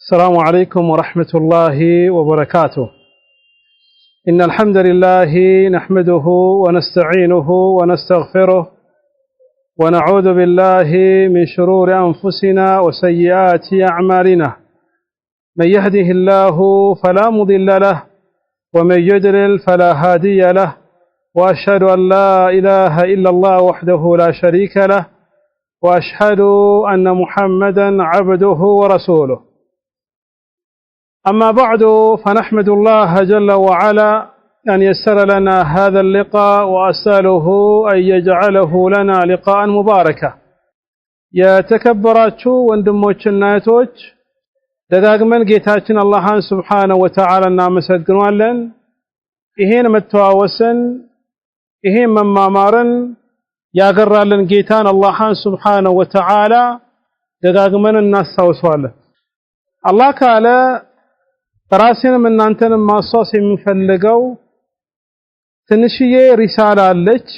السلام عليكم ورحمة الله وبركاته. إن الحمد لله نحمده ونستعينه ونستغفره ونعوذ بالله من شرور أنفسنا وسيئات أعمالنا. من يهده الله فلا مضل له ومن يضلل فلا هادي له، وأشهد أن لا إله إلا الله وحده لا شريك له، وأشهد أن محمدا عبده ورسوله. أما بعد فنحمد الله جل وعلا أن يسر لنا هذا اللقاء، وأسأله أن يجعله لنا لقاء مباركا. يا تكبراتشو وندموچنا يتوچ دغاغمن ጌታችን አላህን Subhanahu Wa Ta'ala እናመሰግናለን። ይሄን መተዋወስን ይሄን መማማርን ያገራልን ጌታን አላህን Subhanahu Wa Ta'ala ደጋግመን እናስታውሰዋለን። አላህ ካለ ራስንም እናንተንም ማስዋስ የሚፈልገው ትንሽዬ ሪሳላ አለች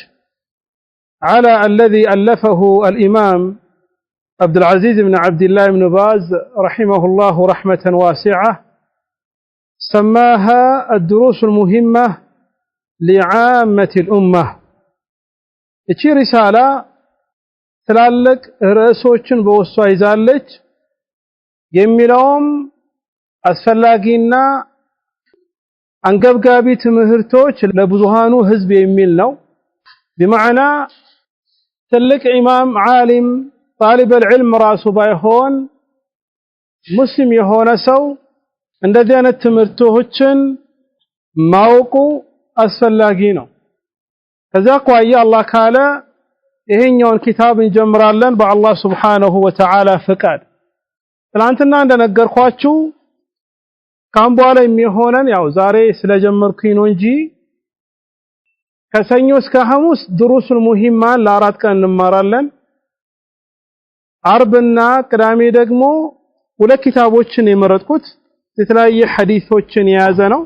على الذي ألفه الإمام عبد العزيز بن عبد الله بن باز رحمه الله رحمة واسعة، سماها الدروس المهمة لعامة الأمة. እቺ ሪሳላ ትላልቅ ርዕሶችን በውስጧ ይዛለች። የሚለውም አስፈላጊና አንገብጋቢ ትምህርቶች ለብዙሃኑ ህዝብ የሚል ነው። በማዕና ትልቅ ኢማም ዓሊም طالب العلم ራሱ ባይሆን ሙስሊም የሆነ ሰው እንደዚህ አይነት ትምህርቶችን ማወቁ አስፈላጊ ነው። ከዛ ቋያ አላህ ካለ ይሄኛውን ኪታብ እንጀምራለን በአላህ Subhanahu Wa Ta'ala ፍቃድ። ትናንትና እንደነገርኳችሁ ካም በኋላ የሚሆነን ያው ዛሬ ስለጀመርኩኝ ነው እንጂ ከሰኞ እስከ ሐሙስ ድሩሱል ሙሂማን ለአራት ቀን እንማራለን። አርብና ቅዳሜ ደግሞ ሁለት ኪታቦችን የመረጥኩት የተለያየ ሐዲሶችን የያዘ ነው።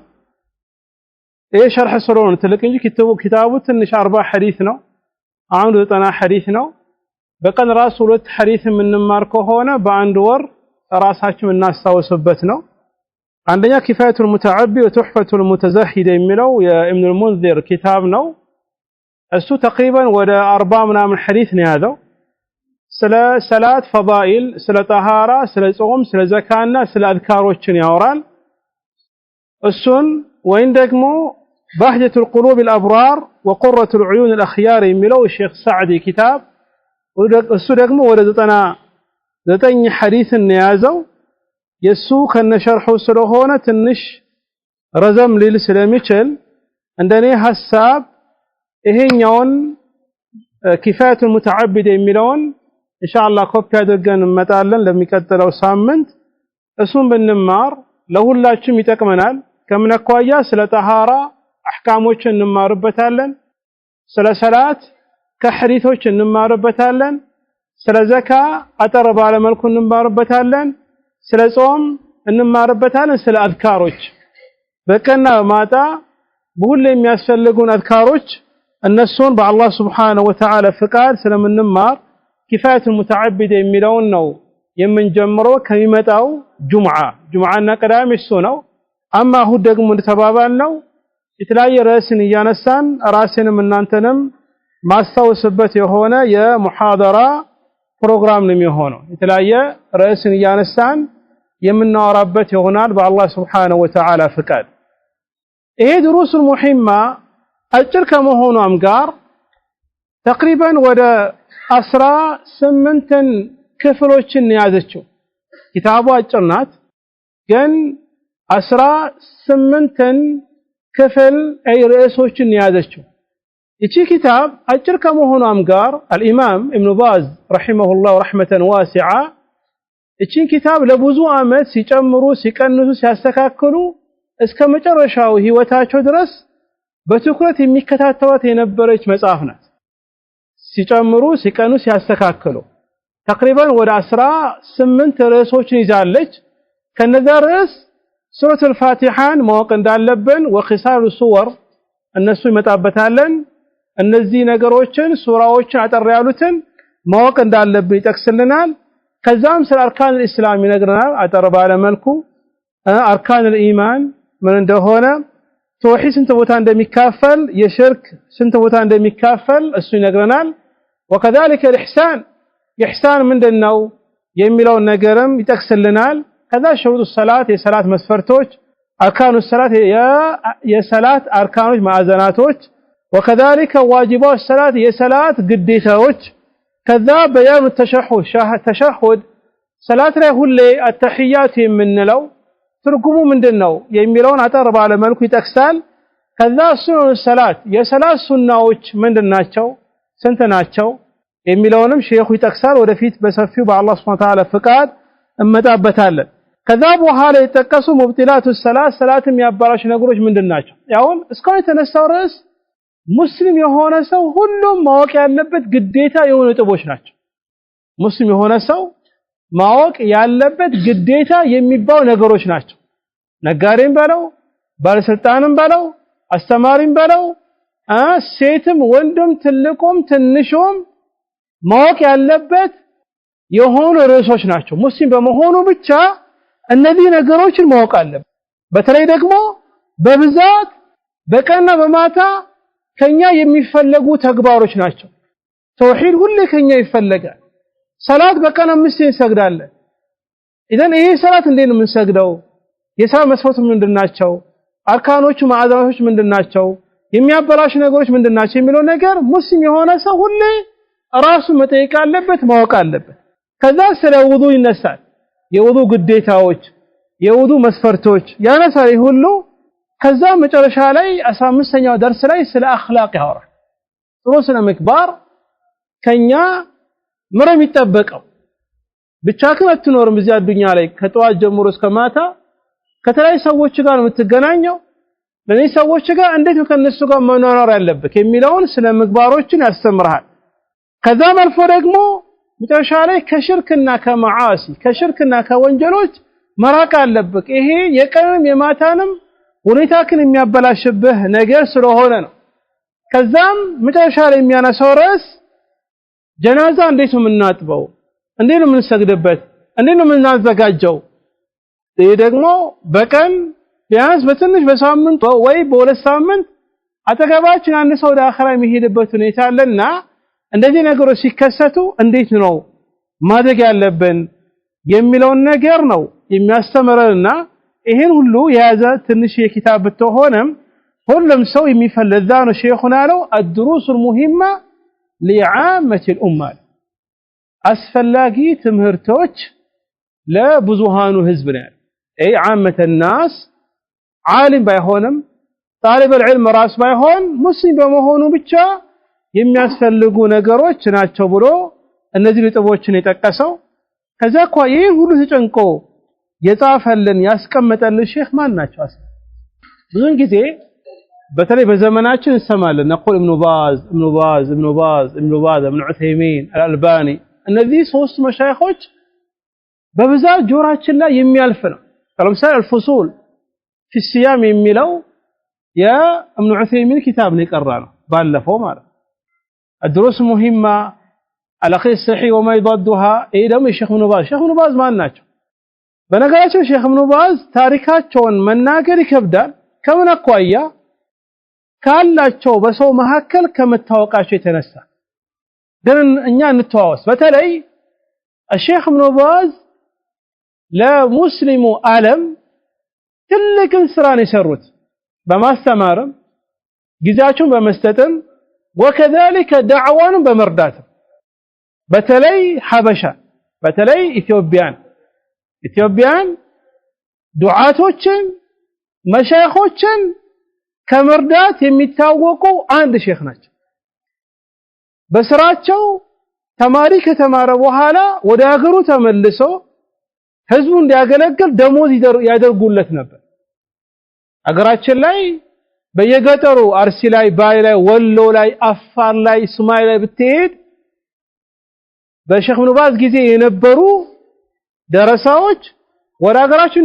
ይሄ ሸርህ ስለሆነ ትልቅ እንጂ ኪታቡ ትንሽ 40 ሐዲስ ነው። አሁን 90 ሐዲስ ነው። በቀን ራስ ሁለት ሐዲስ የምንማር ከሆነ በአንድ ወር ራሳችን እናስታውስበት ነው። አንደኛ ኪፋየቱል ሙተዓቢ ወቱህፈቱል ሙተዘሂድ የሚለው የኢብኑ አልሙንዚር ኪታብ ነው። እሱ ተቅሪበን ወደ 40 ምናምን ሐዲስ ነው ያዘው። ስለ ሰላት ፈዳኢል፣ ስለ ጠሃራ፣ ስለ ጾም፣ ስለ ዘካና ስለ አዝካሮችን ያወራል። እሱን ወይን ደግሞ ባህጀቱል ቁሉቢል አብራር ወቁረቱል ዑዩኒል አኽያር የሚለው ሼክ ሰዕዲ ኪታብ እሱ ደግሞ ወደ 99 ሐዲስን ነው ያዘው። የሱ ከነሸርሑ ስለሆነ ትንሽ ረዘም ሊል ስለሚችል እንደኔ ሐሳብ ይሄኛውን ኪፋየቱል ሙተዓቢድ የሚለውን ኢንሻአላህ ኮፒ አድርገን እንመጣለን ለሚቀጥለው ሳምንት። እሱን ብንማር ለሁላችንም ይጠቅመናል። ከምን አኳያ ስለ ጠሃራ አህካሞችን እንማርበታለን፣ ስለ ሰላት ከሐዲሶች እንማርበታለን፣ ስለ ዘካ አጠር ባለ መልኩ እንማርበታለን፣ ስለ ጾም እንማርበታለን፣ ስለ አዝካሮች በቀና ማታ በሁሉ የሚያስፈልጉን አዝካሮች እነሱን በአላህ Subhanahu Wa Ta'ala ፍቃድ ስለምንማር ኪፋየቱል ሙተዓቢድ የሚለውን ነው የምንጀምረው ከሚመጣው ጁምዓና ቅዳሜ እሱ ነው። አማ እሁድ ደግሞ እንደተባባልነው የተለያየ ርዕስን እያነሳን ራስንም እናንተንም ማስታወስበት የሆነ የሙሐደራ ፕሮግራም ነው የሚሆነው። የተለያየ ርዕስን እያነሳን የምናወራበት ይሆናል በአላህ Subhanahu Wa Ta'ala ፍቃድ። ይሄ ድሩሱል ሙሂማ አጭር ከመሆኑም ጋር ተቅሪበን ወደ 18 ክፍሎችን ያዘችው። ኪታቡ አጭር ናት፣ ግን 18 ክፍል ርዕሶችን ያዘችው። እቺ ኪታብ አጭር ከመሆኑም ጋር አልኢማም ኢብኑ ባዝ ረሂመሁላህ ረህመተን ዋሲዓ እቺን ኪታብ ለብዙ ዓመት ሲጨምሩ ሲቀንሱ ሲያስተካክሉ እስከ መጨረሻው ህይወታቸው ድረስ በትኩረት የሚከታተሏት የነበረች መጽሐፍ ናት። ሲጨምሩ ሲቀንሱ ሲያስተካክሉ ተቅሪበን ወደ 18 ርዕሶችን ይዛለች። ከነዛ ርዕስ ሱረቱል ፋቲሃን ማወቅ እንዳለብን ወኺሳሉ ሱወር እነሱ ይመጣበታለን። እነዚህ ነገሮችን ሱራዎችን አጠር ያሉትን ማወቅ እንዳለብን ይጠቅስልናል። ከዛም ስለ አርካን الاسلام ይነግረናል አጠር ባለ መልኩ አርካን الإيمان ምን እንደሆነ ተውሂድ ስንት ቦታ እንደሚካፈል የሽርክ ስንት ቦታ እንደሚካፈል እሱ ይነግረናል وكذلك الإحسان ምንድነው የሚለው ነገርም ይጠቅስልናል ከዛ شروط الصلاه የሰላት መስፈርቶች አርካኑ الصلاه የሰላት አርካኖች ማዕዘናቶች وكذلك واجبات الصلاه የሰላት ግዴታዎች ከዛ በያን ተሸሁድ ሰላት ላይ ሁሌ التحيات የምንለው ትርጉሙ ምንድነው የሚለውን አጠር ባለ መልኩ ይጠቅሳል ከዛ ሱነን ሰላት የሰላት ሱናዎች ምንድናቸው ስንት ናቸው የሚለውንም ሼኹ ይጠቅሳል ወደፊት በሰፊው በአላህ Subhanahu Ta'ala ፍቃድ እመጣበታለን ከዛ በኋላ የተጠቀሱ ሙብጢላቱ ሰላትም ያባላሽ ነገሮች ምንድናቸው ያውን እስካሁን የተነሳው ርዕስ ሙስሊም የሆነ ሰው ሁሉም ማወቅ ያለበት ግዴታ የሆኑ ጥቦች ናቸው ሙስሊም የሆነ ሰው ማወቅ ያለበት ግዴታ የሚባሉ ነገሮች ናቸው ነጋዴም በለው ባለስልጣንም በለው አስተማሪም በለው ሴትም ወንድም ትልቁም ትንሹም ማወቅ ያለበት የሆኑ ርዕሶች ናቸው ሙስሊም በመሆኑ ብቻ እነዚህ ነገሮችን ማወቅ አለበት በተለይ ደግሞ በብዛት በቀንና በማታ ከኛ የሚፈለጉ ተግባሮች ናቸው ተውሂድ ሁሌ ከኛ ይፈለጋል ሰላት በቀን 5 እንሰግዳለን ኢዘን ይሄ ሰላት እንዴት ነው የምንሰግደው የሰላት መስፈርቶች ምንድናቸው አርካኖቹ ማዕዘናቶች ምንድናቸው የሚያበላሽ ነገሮች ምንድናቸው የሚለው ነገር ሙስሊም የሆነ ሰው ሁሌ ራሱ መጠየቅ አለበት ማወቅ አለበት ከዛ ስለ ውዱ ይነሳል የውዱ ግዴታዎች የውዱ መስፈርቶች ያነሳል ሁሉ ከዛ መጨረሻ ላይ 15ኛው ደርስ ላይ ስለ አኽላቅ ያወራል ጥሩ ስነ ምግባር ከኛ ምንም ይጠበቀው ብቻ ከመትኖርም እዚህ አዱኛ ላይ ከጧት ጀምሮ እስከ ማታ ከተለያዩ ሰዎች ጋር የምትገናኘው ለነዚህ ሰዎች ጋር እንዴት ነው ከነሱ ጋር መኖር ያለበት የሚለውን ስለ ምግባሮችን ያስተምራል ከዛም አልፎ ደግሞ መጨረሻ ላይ ከሽርክና ከመዓሲ ከሽርክና ከወንጀሎች መራቅ አለበት ይሄ የቀንም የማታንም ሁኔታክን የሚያበላሽብህ ነገር ስለሆነ ነው ከዛም መጨረሻ ላይ የሚያነሳው ርዕስ ጀናዛ እንዴት ነው የምናጥበው እንዴት ነው የምንሰግድበት እንዴት ነው የምናዘጋጀው ይሄ ደግሞ በቀን ቢያንስ በትንሽ በሳምንት ወይ በሁለት ሳምንት አጠገባችን አንድ ሰው ወደ አኺራ የሚሄድበት ሁኔታ አለና እንደዚህ ነገሮች ሲከሰቱ እንዴት ነው ማድረግ ያለብን የሚለውን ነገር ነው የሚያስተምረንና ይሄን ሁሉ የያዘ ትንሽ የኪታብ ብትሆንም ሁሉም ሰው የሚፈልዛ ነው ሼኹና ነው الدروس المهمه لعامه الامه አስፈላጊ ትምህርቶች ለብዙሃኑ ህዝብ ነው اي عامه الناس عالم ባይሆንም طالب العلم ራስ ባይሆን ሙስሊም በመሆኑ ብቻ የሚያስፈልጉ ነገሮች ናቸው ብሎ እነዚህ ልጥቦችን የጠቀሰው ከዛ ቋይ ሁሉ ተጨንቆ የጻፈልን ያስቀመጠልን ሼኽ ማን ናቸው ብዙን ጊዜ በተለይ በዘመናችን እንሰማለን ነቁል ኢብኑ ባዝ ኢብኑ ዑሰይሚን አልአልባኒ እነዚህ ሶስት መሻይኾች በብዛት ጆራችን ላይ የሚያልፍ ነው ለምሳሌ الفصول في الصيام የሚለው የኢብኑ ዑሰይሚን ኪታብ ነው የቀራነው ባለፈው ማለት الدروس مهمه العقيده الصحيح وما يضادها ايه ደግሞ ሼኽ ኢብኑ ባዝ ማን ናቸው በነገራችን ሼኽ ኢብኑ ባዝ ታሪካቸውን መናገር ይከብዳል ከምን አቋያ ካላቸው በሰው መሐከል ከመታወቃቸው የተነሳ ግን እኛ እንተዋወስ በተለይ ሼኽ ኢብኑ ባዝ ለሙስሊሙ ዓለም ትልቅን ስራ ነው የሰሩት በማስተማርም ጊዜያቸውን በመስጠትም وكذلك دعوان በመርዳት በተለይ ሐበሻ በተለይ ኢትዮጵያን ዱዓቶችን መሻይኾችን ከመርዳት የሚታወቁ አንድ ሼኽ ናቸው በስራቸው ተማሪ ከተማረ በኋላ ወደ ሀገሩ ተመልሶ ህዝቡ እንዲያገለግል ደሞዝ ያደርጉለት ነበር ሀገራችን ላይ በየገጠሩ አርሲ ላይ ባይ ላይ ወሎ ላይ አፋር ላይ ሱማሌ ላይ ብትሄድ በሼኽ ኢብኑ ባዝ ጊዜ የነበሩ ደረሳዎች ወደ ሀገራቸው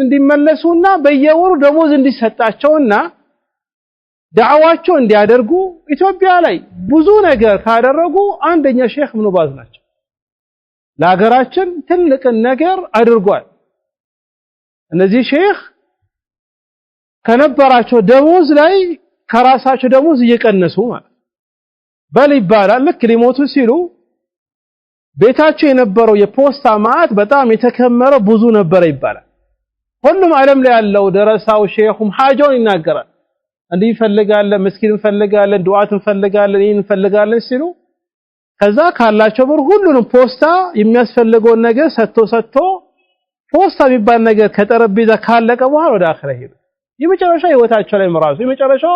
እንዲመለሱና በየወሩ ደሞዝ እንዲሰጣቸውና ዳዕዋቸው እንዲያደርጉ ኢትዮጵያ ላይ ብዙ ነገር ካደረጉ አንደኛ ሼኽ ኢብኑ ባዝ ናቸው ለሀገራችን ትልቅ ነገር አድርጓል እነዚህ ሼክ ከነበራቸው ደሞዝ ላይ ከራሳቸው ደሞዝ እየቀነሱ ማለት በል ይባላል ልክ ሊሞቱ ሲሉ ቤታቸው የነበረው የፖስታ ማዕት በጣም የተከመረ ብዙ ነበር ይባላል ሁሉም ዓለም ላይ ያለው ደረሳው ሼኹም ሐጃውን ይናገራል እንዲህ ፈልጋለን ምስኪን ፈልጋለን ዱዓት ፈልጋለን ይሄን ፈልጋለን ሲሉ ከዛ ካላቸው ብር ሁሉንም ፖስታ የሚያስፈልገውን ነገር ሰጥቶ ፖስታ የሚባል ነገር ከጠረጴዛ ካለቀ በኋላ ወደ አኺራ ሄዱ የመጨረሻ ህይወታቸው ላይ መራሱ የመጨረሻው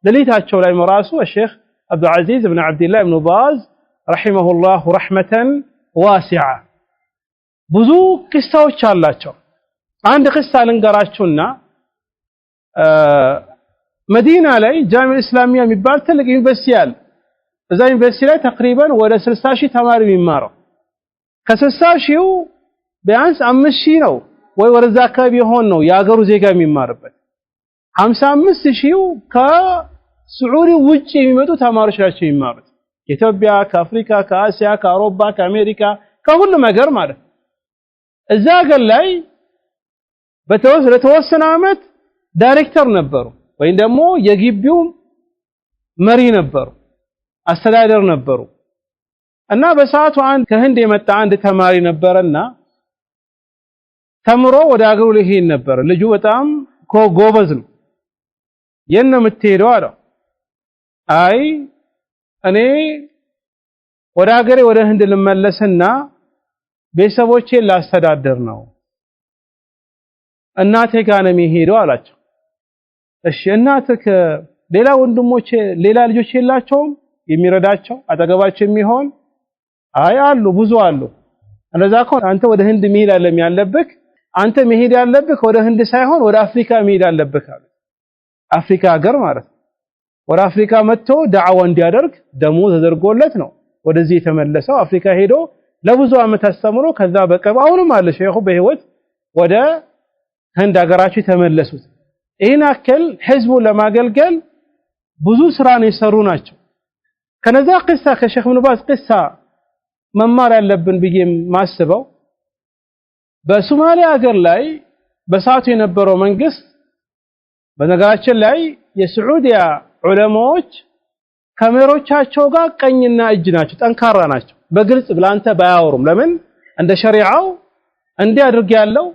ለሊታቸው ላይ መራሱ الشيخ عبد العزيز بن عبد الله بن باز رحمه الله رحمة واسعة ብዙ ቅሳዎች አላቸው አንድ ቅሳ ልንገራችሁና መዲና ላይ ጃሚዕ እስላሚያ የሚባል ትልቅ ዩኒቨርሲቲ አለ እዛ ዩኒቨርሲቲ ላይ ተቅሪበን ወደ 60000 ተማሪ የሚማረው ከ60000 ቢያንስ 5000 ነው ወይ ወደዛ አካባቢ ይሆን ነው የሀገሩ ዜጋ የሚማርበት 55000 ከሳዑዲ ውጪ የሚመጡ ተማሪዎች ናቸው የሚማሩት ከኢትዮጵያ ከአፍሪካ ከአሲያ ከአውሮፓ ከአሜሪካ ከሁሉም ሀገር ማለት እዛ ሀገር ላይ በተወሰነ ዓመት ዳይሬክተር ነበሩ ወይ ደግሞ የግቢው መሪ ነበሩ አስተዳደር ነበሩ እና በሰዓቱ አንድ ከህንድ የመጣ አንድ ተማሪ ነበርና ተምሮ ወደ ሀገሩ ሊሄድ ነበር ልጁ በጣም ጎበዝ ነው የነ የምትሄደው አለው አይ እኔ ወደ ሀገሬ ወደ ህንድ ልመለስና ቤተሰቦቼን ላስተዳድር ነው እናቴ ጋር ነው የሚሄደው አላቸው እሺ እናትህ ሌላ ወንድሞቼ ሌላ ልጆች የላቸውም የሚረዳቸው አጠገባቸው የሚሆን አይ አሉ ብዙ አሉ እንደዛ ከሆነ አንተ ወደ ህንድ መሄድ አለም ያለብህ አንተ መሄድ ያለብህ ወደ ህንድ ሳይሆን ወደ አፍሪካ መሄድ አለብህ አለ አፍሪካ ሀገር ማለት ወደ አፍሪካ መጥቶ ዳዕዋ እንዲያደርግ ደሞ ተደርጎለት ነው ወደዚህ የተመለሰው አፍሪካ ሄዶ ለብዙ አመት አስተምሮ ከዛ በቀር አሁንም አለ ሼኹ በህይወት ወደ ህንድ ሀገራቸው ተመለሱት ይህን አከል ህዝቡን ለማገልገል ብዙ ስራን የሰሩ ናቸው ከነዛ ቅሳ ከሼኽ ኢብኑ ባዝ ቅሳ መማር ያለብን ብዬ ማስበው በሶማሊያ ሀገር ላይ በሰዓቱ የነበረው መንግስት በነገራችን ላይ የሳዑዲያ ዑለማዎች ከመሪዎቻቸው ጋር ቀኝና እጅ ናቸው ጠንካራ ናቸው በግልጽ ብላንተ ባያወሩም ለምን እንደ ሸሪዓው እንዲህ አድርግ ያለው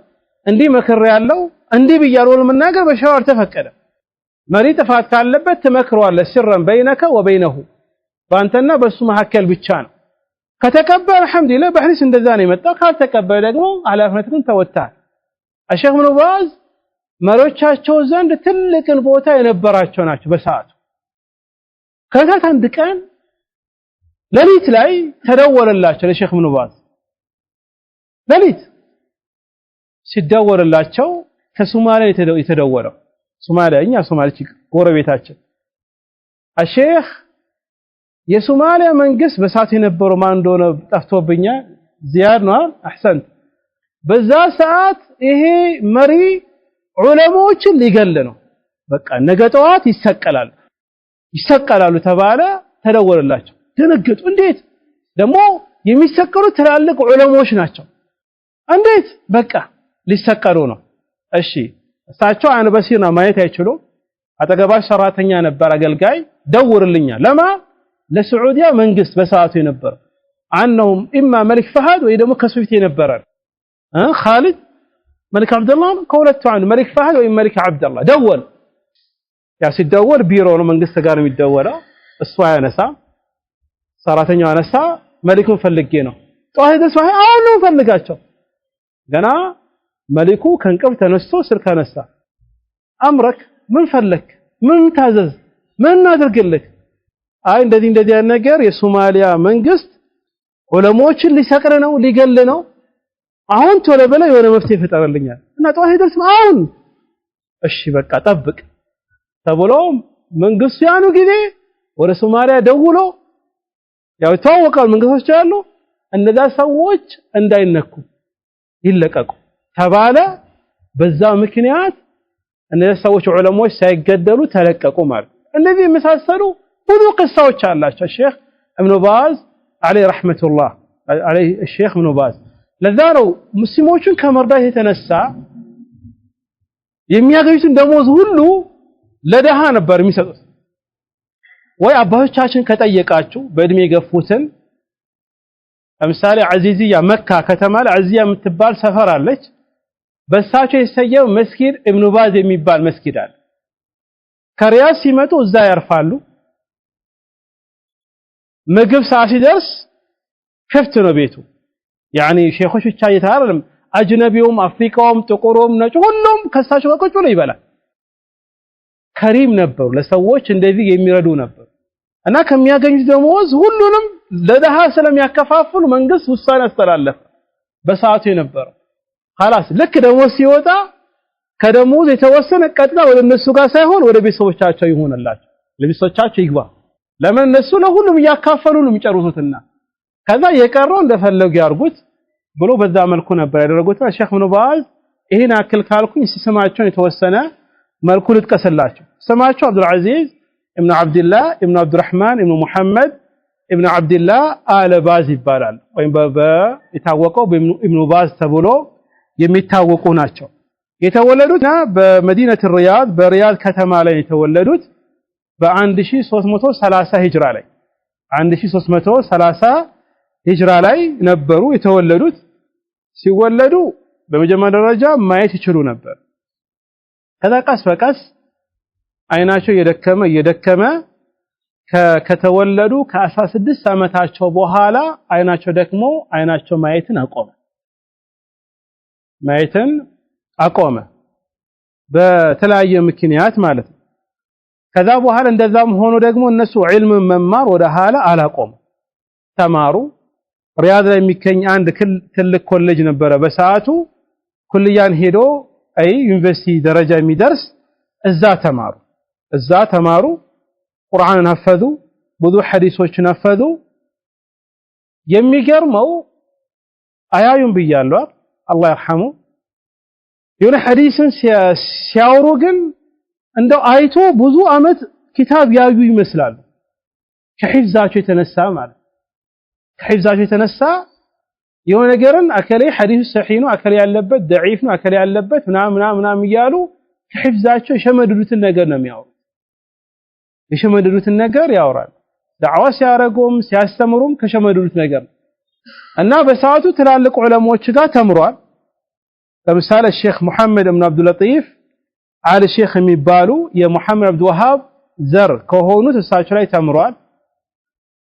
እንዲህ መከረ ያለው እንዲህ ብያለው ለመናገር በሸሪዓው ተፈቀደ መሪ ጥፋት ካለበት ትመክረዋለህ ሲረን በይነከ ወበይነሁ ባንተና በሱ መሐከል ብቻ ነው ከተቀበለ አልহামዱሊላህ በህዲስ እንደዛ ነው የመጣው ካልተቀበለ ደግሞ ኃላፊነቱን ተወጣል الشيخ ابن باز መሪዎቻቸው ዘንድ ትልቅን ቦታ የነበራቸው ናቸው በሰዓቱ ከዛት አንድ ቀን ለሊት ላይ ተደወለላቸው ለሼኽ ኢብኑ ባዝ ለሊት ሲደወለላቸው ከሶማሊያ የተደወለው ሶማሊያኛ ሶማሊች ጎረቤታችን الشيخ የሶማሊያ መንግስት በሰዓቱ የነበረው ማን እንደሆነ ጠፍቶብኛል ዚያድ ነው አህሰንት በዛ ሰዓት ይሄ መሪ ዑለማዎችን ሊገል ነው በቃ ነገ ጠዋት ይሰቀላሉ ተባለ ተደወለላቸው ደነገጡ እንዴት ደግሞ የሚሰቀሉ ትላልቅ ዑለማዎች ናቸው እንዴት በቃ ሊሰቀሉ ነው እሺ እሳቸው አይነ በሲና ማየት አይችሉም አጠገባቸው ሰራተኛ ነበር አገልጋይ ደውርልኛል ለማ ለሳዑዲያ መንግስት በሰዓቱ የነበረ አንነውም ኢማ መሊክ ፈሃድ ወይ ደግሞ ከሱፊት የነበረ ኻሊድ መሊክ አብደላህ ከሁለቱ አንዱ መሊክ ፈሃድ ወይ መሊክ አብደላህ ደወል ያ ሲደወል ቢሮ ነው መንግስት ጋር የሚደወለው እሱ ያነሳ ሰራተኛው አነሳ መሊኩን ፈልጌ ነው ጧሂ ደስዋሂ አሁን ነው ፈልጋቸው ገና መሊኩ ከንቀብ ተነስቶ ስልክ አነሳ አምረክ ምን ፈለክ ምን ታዘዝ ምን እናድርግልህ አይ እንደዚህ ነገር የሶማሊያ መንግስት ዑለሞችን ሊሰቅር ነው ሊገል ነው አሁን ቶሎ በለ የሆነ መፍትሄ ፈጠረልኛል እና ጧሂ ደስ አሁን እሺ በቃ ጠብቅ ተብሎ መንግስቱ ያኑ ጊዜ ወደ ሶማሊያ ደውሎ ያው ተዋወቃል መንግስቶች ያሉ እነዛ ሰዎች እንዳይነኩ ይለቀቁ ተባለ በዛ ምክንያት እነዛ ሰዎች ዑለሞች ሳይገደሉ ተለቀቁ ማለት እነዚህ መሳሰሉ ብዙ ቅሳዎች አላቸው ሼኽ ኢብኑ ባዝ አለይሂ ረህመቱላህ عليه الشيخ ابن باز ለዛው ሙስሊሞችን ከመርዳት የተነሳ የሚያገኙትን ደሞዝ ሁሉ ለደሃ ነበር የሚሰጡት ወይ አባቶቻችን ከጠየቃችሁ በእድሜ ገፉትን ለምሳሌ አዚዚያ መካ ከተማ ላይ አዚዚያ የምትባል ሰፈር አለች በሳቸው የሰየው መስጊድ ኢብኑ ባዝ የሚባል መስጊድ አለ ከሪያድ ሲመጡ እዛ ያርፋሉ ምግብ ሰዓት ሲደርስ ክፍት ነው ቤቱ ያኒ ሼኾች ብቻ አይታረም አጅነቢውም አፍሪካውም ጥቁሩም ነጭ ሁሉም ከሳቸው ጋር ቁጭ ብሎ ይበላል ከሪም ነበሩ ለሰዎች እንደዚህ የሚረዱ ነበር እና ከሚያገኙት ደሞዝ ሁሉንም ለደሃ ስለሚያከፋፍሉ መንግስት ውሳኔ አስተላለፈ በሰዓቱ የነበረው خلاص ልክ ደሞዝ ሲወጣ ከደሞዝ የተወሰነ ቀጥታ ወደ እነሱ ጋር ሳይሆን ወደ ቤተሰቦቻቸው ይሆንላቸው ለቤተሰቦቻቸው ይግባ ለምን እነሱ ለሁሉም ያካፈሉ ነው የሚጨርሱትና ከዛ የቀረው እንደፈለጉ ያርጉት ብሎ በዛ መልኩ ነበር ያደረጉት ሼኽ ኢብኑ ባዝ ይሄን አክል ካልኩኝ ስማቸውን የተወሰነ መልኩ ልጥቀስላችሁ ስማቸው አብዱል አዚዝ ኢብኑ አብዱላህ ኢብኑ አብዱራህማን ኢብኑ ሙሐመድ ኢብኑ አብዱላህ አለ ባዝ ይባላል ወይም የታወቀው ኢብኑ ባዝ ተብሎ የሚታወቁ ናቸው የተወለዱት በመዲናት ሪያድ በሪያድ ከተማ ላይ የተወለዱት በ1330 ሂጅራ ላይ 1330 ሂጅራ ላይ ነበሩ የተወለዱት ሲወለዱ በመጀመሪያ ደረጃ ማየት ይችሉ ነበር ከዛ ቀስ በቀስ አይናቸው እየደከመ ከተወለዱ ከ16 ዓመታቸው በኋላ አይናቸው ደክሞ አይናቸው ማየትን አቆመ በተለያየ ምክንያት ማለት ነው ከዛ በኋላ እንደዛም ሆኖ ደግሞ እነሱ ዒልም መማር ወደ ኋላ አላቆሙ ተማሩ ሪያድ ላይ የሚገኝ አንድ ትልቅ ኮሌጅ ነበረ በሰዓቱ ኩልያን ሄዶ ዩኒቨርሲቲ ደረጃ የሚደርስ እዛ ተማሩ ቁርአንን ሐፈዙ ብዙ ሐዲሶችን ሐፈዙ የሚገርመው አያዩን ብያለሁ አላህ ይርሐሙ የሆነ ሐዲስን ሲያወሩ ግን እንደው አይቶ ብዙ አመት ኪታብ ያዩ ይመስላል ከሂፍዛቸው የተነሳ ማለት ከሂፍዛቸው የተነሳ የሆነ ነገርን አከለ ሐዲስ ሰሂህ ነው አከለ ያለበት ضعيف ነው አከለ ያለበት ምናምን ይያሉ ከሂፍዛቸው የሸመደዱትን ነገር ነው የሚያወሩ የሸመደዱትን ነገር ያወራል ዳዕዋ ሲያረጉም ሲያስተምሩም ከሸመደዱት ነገር እና በሰዓቱ ትላልቅ ዑለሞች ጋር ተምሯል ለምሳሌ ሼኽ መሐመድ ኢብኑ አብዱል ለጢፍ አለ ሼኽ የሚባሉ የመሐመድ አብዱ ወሃብ ዘር ከሆኑት እሳቸው ላይ ተምሯል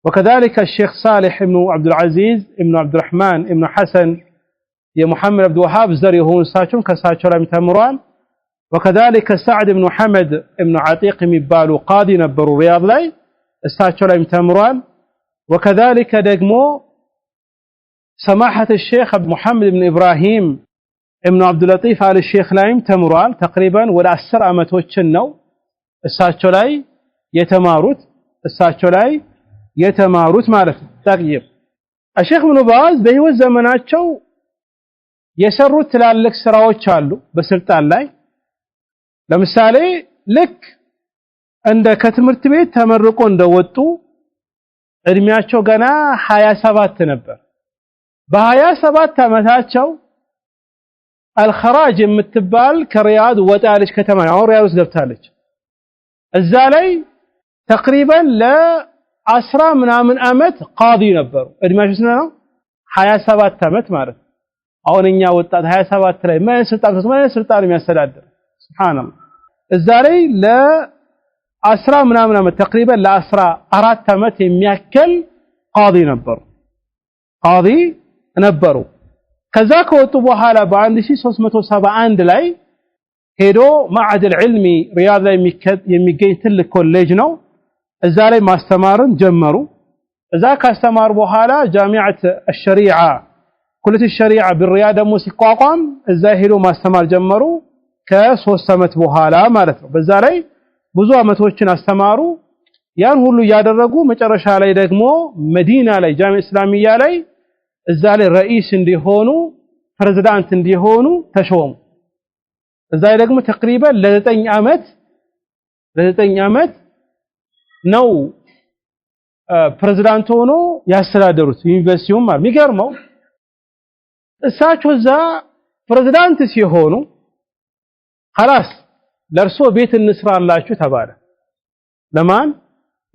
وكذلك الشيخ صالح ابن عبد العزيز ابن عبد الرحمن ابن حسن የመሐመድ አብዱ ወሃብ ዘር የሆኑ እሳቸውም ከእሳቸው ላይ ተምሯል وكذلك سعد بن حمد ابن عتيق የሚባሉ ቃዲ ነበሩ ሪያድ ላይ እሳቸው ላይ ተምሯል وكذلك ደግሞ سماحة الشيخ محمد بن إبراهيم ابن عبد اللطيف آل الشيخ لايم تمرال تقريبا ولا 10 ዓመቶችን ነው እሳቸው ላይ የተማሩት ማለት ነው ታቅይብ الشيخ ابن باز በህይወት ዘመናቸው የሰሩት ትላልቅ ስራዎች አሉ በስልጣን ላይ ለምሳሌ ልክ እንደ ከትምህርት ቤት ተመርቆ እንደወጡ እድሜያቸው ገና 27 ነበር በ27 ዓመታቸው አልኸራጅ የምትባል ከሪያድ ወጣለች ከተማ ነው ሪያድ ውስጥ ገብታለች እዛ ላይ ተقريبا ለ10 ምናምን አመት ቃዲ ነበሩ እድሜያቸው ስንት ነው 27 አመት ማለት አሁንኛ ወጣት 27 ላይ ማን ስልጣን የሚያስተዳድር ሱብሃንአላህ እዛ ላይ ለ10 ምናምን አመት ተقريبا ለ14 አመት የሚያከል ቃዲ ነበሩ ከዛ ከወጡ በኋላ በ1371 ላይ ሄዶ ማዕድ العلم ሪያድ ላይ የሚገኝ ትልቅ ኮሌጅ ነው እዛ ላይ ማስተማርን ጀመሩ እዛ ካስተማሩ በኋላ ጃሚዓት الشريعه ኩሊት الشريعه بالرياض ደግሞ ሲቋቋም እዛ ሄዶ ማስተማር ጀመሩ ከ3 አመት በኋላ ማለት ነው በዛ ላይ ብዙ አመቶችን አስተማሩ ያን ሁሉ ያደረጉ መጨረሻ ላይ ደግሞ መዲና ላይ ጃሚዓ እስላሚያ ላይ እዛ ላይ رئيس እንዲሆኑ ፕሬዝዳንት እንዲሆኑ ተሾሙ እዛ ላይ ደግሞ تقريبا ለ9 አመት ነው ፕሬዝዳንት ሆኖ ያስተዳደሩት ዩኒቨርሲቲውም ማለት የሚገርመው እሳቸው እዛ ፕሬዝዳንት ሲሆኑ خلاص ለርሶ ቤት እንስራላችሁ ተባለ ለማን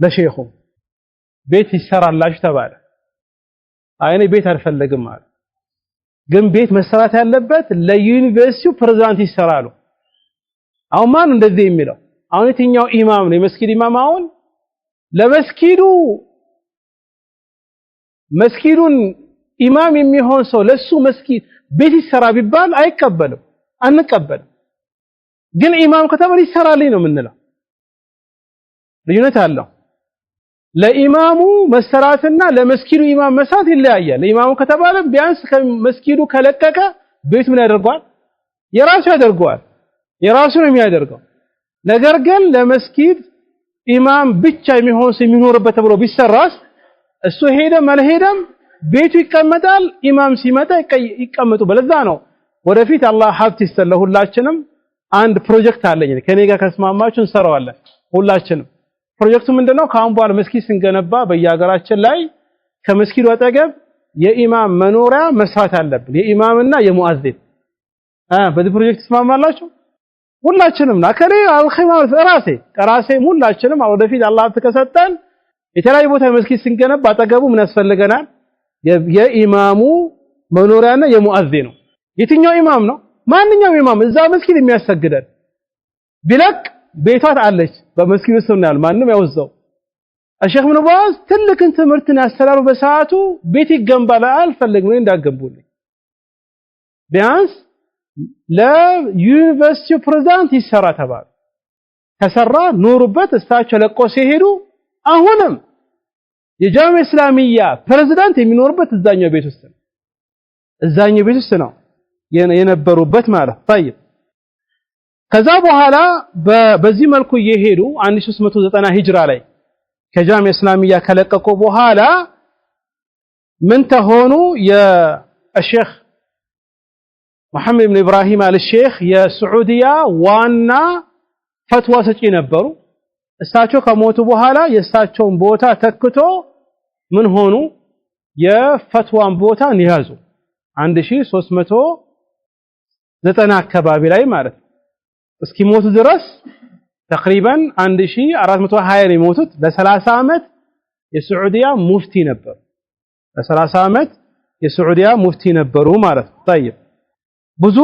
ለሼኹ ቤት ይሰራላችሁ ተባለ አይኔ ቤት አልፈልግም ማለት ግን ቤት መስራት ያለበት ለዩኒቨርሲቲው ፕሬዝዳንት ይሰራሉ አሁን ማን እንደዚህ የሚለው አሁን የትኛው ኢማም ነው የመስጊድ ኢማም አሁን ለመስጊዱ መስጊዱን ኢማም የሚሆን ሰው ለሱ መስጊድ ቤት ይሰራ ቢባል አይቀበልም አንቀበልም ግን ኢማም ከተባለ ይሰራልኝ ነው የምንለው ልዩነት አለው ለኢማሙ መሰራትና ለመስጊዱ ኢማም መስራት ይለያያል ለኢማሙ ከተባለ ቢያንስ ከመስጊዱ ከለቀቀ ቤት ምን ያደርጋል የራሱ ያደርጋል የራሱ ነው የሚያደርገው ነገር ግን ለመስጊድ ኢማም ብቻ የሚሆን ሰው የሚኖርበት ተብሎ ቢሰራስ እሱ ሄደም አልሄደም ቤቱ ይቀመጣል ኢማም ሲመጣ ይቀመጡ በለዛ ነው ወደፊት አላህ ሀብት ይስጠን ሁላችንም አንድ ፕሮጀክት አለኝ ከኔ ጋር ከስማማችሁ እንሰራዋለን ሁላችንም ፕሮጀክቱ ምንድነው ካሁን በኋላ መስጊድ ስንገነባ በየሀገራችን ላይ ከመስጊዱ አጠገብ የኢማም መኖሪያ መስራት አለብን የኢማምና የሙአዚን በዚህ ፕሮጀክት ተስማማላችሁ ሁላችንም ናከሌ አልኺማር ራሴ ሁላችንም ወደፊት አላህ ተከሰጠን የተለያየ ቦታ መስጊድ ስንገነባ አጠገቡ ምን ያስፈልገናል የኢማሙ መኖሪያና የሙአዚኑ የትኛው ኢማም ነው ማንኛውም ኢማም እዛ መስጊድ የሚያሰግደን ቢለቅ ቤቷት አለች በመስጊዱ ስር ነው ማንንም ያወዛው الشيخ ابن باز ትልቅን ትምህርትን ያስተላሉ በሰዓቱ ቤት ይገንባል አልፈልግም ነው እንዳገንቡልኝ ቢያንስ ለዩኒቨርሲቲው ፕሬዝዳንት ይሰራ ተባለ ተሰራ ኑሩበት እስታቸው ለቆ ሲሄዱ አሁንም የጃሚዓ እስላሚያ ፕሬዝዳንት የሚኖርበት እዛኛው ቤት ውስጥ ነው የነበሩበት ማለት طيب ከዛ በኋላ በዚህ መልኩ እየሄዱ 1390 ሂጅራ ላይ ከጃሚዓ እስላሚያ ከለቀቁ በኋላ ምን ተሆኑ የሼኽ መሐመድ ኢብኑ ኢብራሂም አልሼኽ የሳዑዲያ ዋና ፈትዋ ሰጪ ነበሩ እሳቸው ከሞቱ በኋላ የእሳቸውን ቦታ ተክቶ ምን ሆኑ የፈትዋን ቦታ ያዙ 1390 አካባቢ ላይ ማለት እስኪሞቱ ድረስ ተقريبا 1420 ነው የሞቱት ለ30 አመት የሳዑዲያ ሙፍቲ ነበሩ ለ30 አመት የሳዑዲያ ሙፍቲ ነበሩ ማለት طيب ብዙ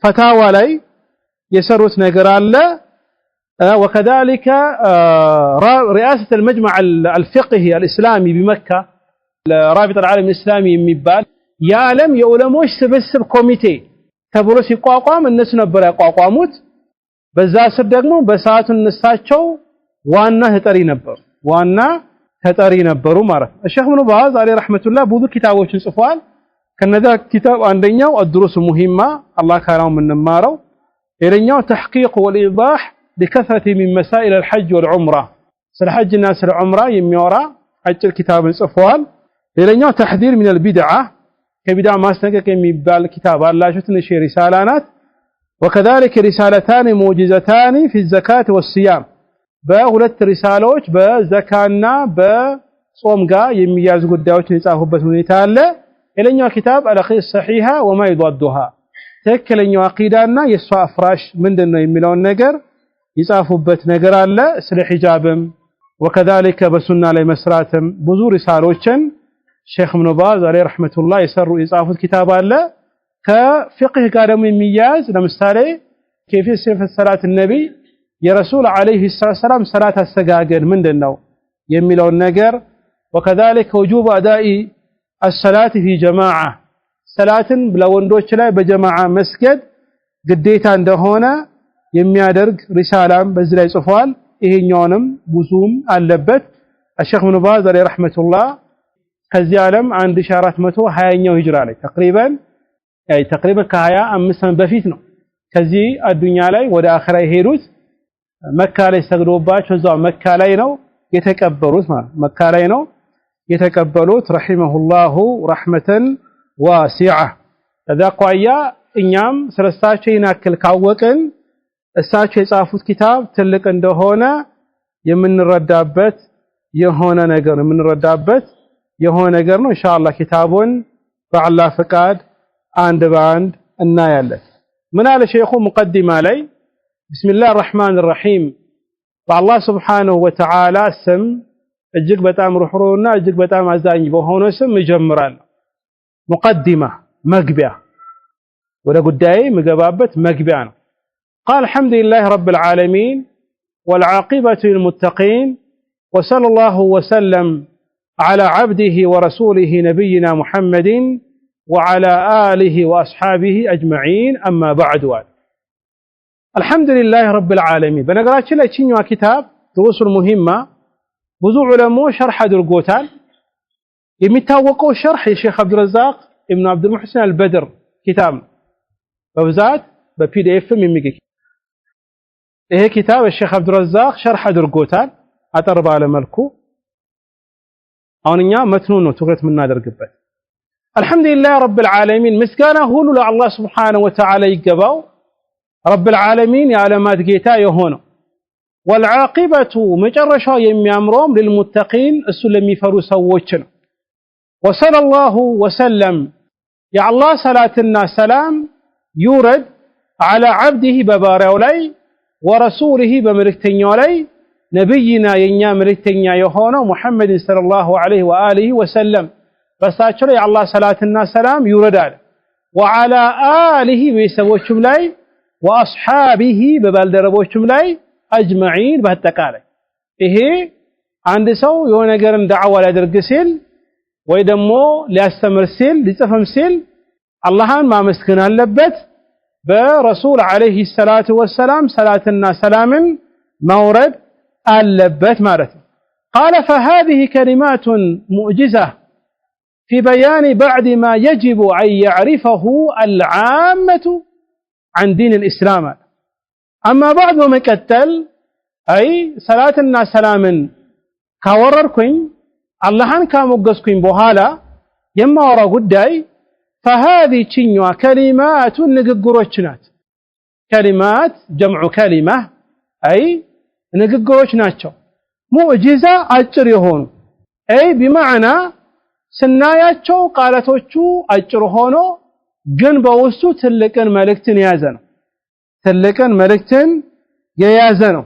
ፈታዋ ላይ የሰሩት ነገር አለ وكذلك رئاسة المجمع الفقهي الإسلامي بمكة رابطة العالم الإسلامي የሚባል የዓለም የዑለሞች ስብስብ ኮሚቴ ተብሎ ሲቋቋም እነሱ ነበር ያቋቋሙት በዛ ስር ደግሞ በሰዓቱ እነሳቸው ዋና ተጠሪ ነበሩ ማለት الشيخ ابن باز عليه رحمة الله ብዙ ኪታቦችን ጽፏል ከነዛ ኪታብ አንደኛው الدروس المهمة الله ካራው ምንማረው ሌላኛው تحقيق والإيضاح لكثرة من مسائل الحج والعمرة سل حجنا سل عمرة የሚያወራ አጭር ኪታብን ጽፏል ሌላኛው تحذير من البدعة كبدع ማስጠንቀቂያ የሚባል ኪታብ አላችሁ ትንሽ ሪሳላ ናት وكذلك رسالتان موجزتان في الزكاة والصيام በሁለት ሪሳላዎች በዘካና በጾም ጋር የሚያዙ ጉዳዮችን የጻፉበት ሁኔታ አለ ሌላኛው ኪታብ العقيدة الصحيحة وما يضادها ትክክለኛው አቂዳና የሷ አፍራሽ ምንድነው የሚለውን ነገር ይጻፉበት ነገር አለ ስለ ሒጃብም وكذلك በሱና ላይ መስራትም ብዙ ሪሳሎችን ሼኽ ኢብኑ ባዝ አለይሂ ረህመቱላህ የጻፉት ኪታብ አለ ከፍቅህ ጋር ደግሞ የሚያዝ ለምሳሌ كيفية صفة صلاة النبي የረሱል አለይሂ ሰላም ሰላት አሰጋገድ ምንድነው የሚለውን ነገር وكذلك وجوب اداء الصلاه في جماعه ሰላትን ለወንዶች ላይ በጀማዓ መስገድ ግዴታ እንደሆነ የሚያደርግ ሪሳላም በዚህ ላይ ጽፏል ይሄኛውንም ብዙም አለበት الشيخ ابن باز عليه رحمه الله ከዚህ ዓለም 1420ኛው ሂጅራ ላይ ተقريبا ከ25 ዓመት በፊት ነው ከዚህ አዱኛ ላይ ወደ አኺራ የሄዱት መካ ላይ ሰግዶባቸው እዛው መካ ላይ ነው የተቀበሩት ማለት መካ ላይ ነው የተቀበሉት ረሂመሁላሁ ረህመተን ዋሲዓ ከዛ ቋያ እኛም ስለሳቸው ይናክል ካወቅን እሳቸው የጻፉት ኪታብ ትልቅ እንደሆነ የምንረዳበት የሆነ ነገር የምንረዳበት የሆነ ነገር ነው ኢንሻአላህ ኪታቡን በአላህ ፍቃድ አንድ ባንድ እናያለን ምን አለ ሼኹ ሙቀዲማ ላይ ቢስሚላሂር ረህማኒር ረሂም በአላህ Subhanahu Wa Ta'ala ስም እጅግ በጣም ሩህሩህና እጅግ በጣም አዛኝ በሆነ ስም ይጀምራል ሙቀዲማ መግቢያ ወደ ጉዳይ መገባበት መግቢያ ነው قال الحمد لله رب العالمين والعاقبة للمتقين وصلى الله وسلم على عبده ورسوله نبينا محمد وعلى آله وأصحابه أجمعين أما بعد الحمد لله رب العالمين بنقرأتش لأيشينيوا كتاب دروس المهمة ብዙ ዑለሞች ሸርህ አድርጎታል የሚታወቀው ሸርህ የሼክ አብዱረዛቅ ኢብኑ አብዱል ሙህሲን አልበድር ኪታብ በብዛት በፒዲኤፍም የሚገኝ ይሄ ኪታብ የሼክ አብዱረዛቅ ሸርህ አድርጎታል አጠር ባለ መልኩ አሁንኛ መትኑን ነው ትኩረት የምናደርግበት አልহামዱሊላህ ረብል ዓለሚን ምስጋና ሁሉ ለአላህ Subhanahu Wa Ta'ala ይገባው ረብል ዓለሚን የዓለማት ጌታ የሆነው والعاقبة مجرشا يميامروم للمتقين السلم يفروا سووچنا وصلى الله وسلم يا الله صلاتنا سلام يورد على عبده بباريو لي ورسوله بملكتنيو لي نبينا ينيا ملكتنيا يهونا محمد صلى الله عليه وآله وسلم بساتشر يا الله صلاتنا سلام يورد على وعلى آله بيسووچم لي وأصحابه ببالدربوچم لي أجمعين بهالتقالي إيه عند سو يونجرن دعوة لدرج سيل ويدمو ليستمر سيل لتفهم سيل اللهان ما مسكنا اللبت برسول عليه الصلاة والسلام صلاتنا سلام مورد اللبت مارت قال فهذه كلمات مؤجزة في بيان بعد ما يجب أن يعرفه العامة عن دين الإسلام أما بعد ما مكتل أي صلاتنا سلام كورركم اللهان كاموغسكم بوهالا يما ورا قداي فهذه تشينوا كلمات نغغروچنات كلمات جمع كلمة أي نغغروچناتشو معجزة أجر يهون أي بمعنى سناياتشو قالتوچو أجر هونو جن بوسو تلكن ملكتن يازن تلكن ملكتن يازنو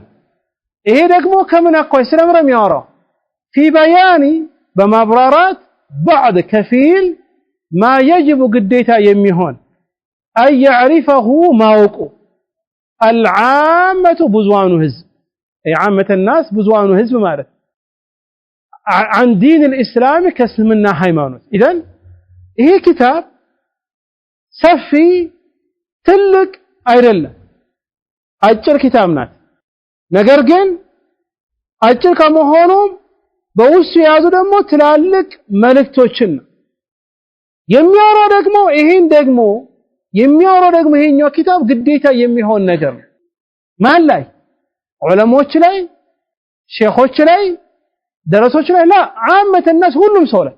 إيه دقمو كمن أقوى سلام رميارا في بيان بمبررات بعض كفيل ما يجب قديتا يميهون أن يعرفه موقو العامة بزوان هزب أي عامة الناس بزوان هزب مارد عن دين الإسلام كسلمنا هيمانوت إذن إيه كتاب سفي تلك أيرلا أجر كتاب نات نقرقن أجر كمهونهم بوسو يازو دمو تلالك ملك توچن يميارا دقمو إهين دقمو يميارا دقمو إهين يو كتاب قديتا يميهون نقر ما لاي علموش لاي شيخوش لاي درسوش لاي لا عامة الناس كلهم سولة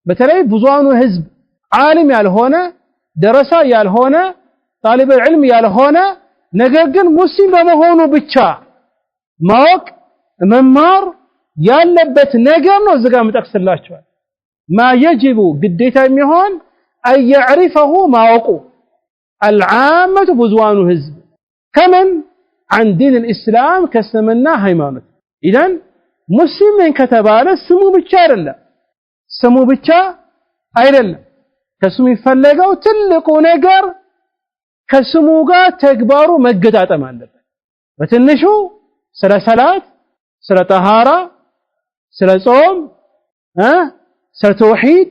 بتلاقي بزوانو حزب عالم يالهونا درسا يالهونا طالب العلم يالهونا نقرقن مسلم بمهونو بيتشا ماوك ممار ያለበት ነገር ነው እዚህ ጋር መጠቅስላችኋል ما يجب ግዴታ የሚሆን أن يعرفه ማወቁ العامة ብዙዋኑ ህዝብ ከምን عن دين الإسلام ከስምና ሃይማኖት ኢዳን ሙስሊም ከተባለ ስሙ ብቻ አይደለም ስሙ ብቻ አይደለም ከስሙ ይፈለገው ትልቁ ነገር ከስሙ ጋር ተግባሩ መገጣጠም አለበት በትንሹ ስለ ሰላት ስለ ጠሃራ ስለ ጾም ስለ ተውሂድ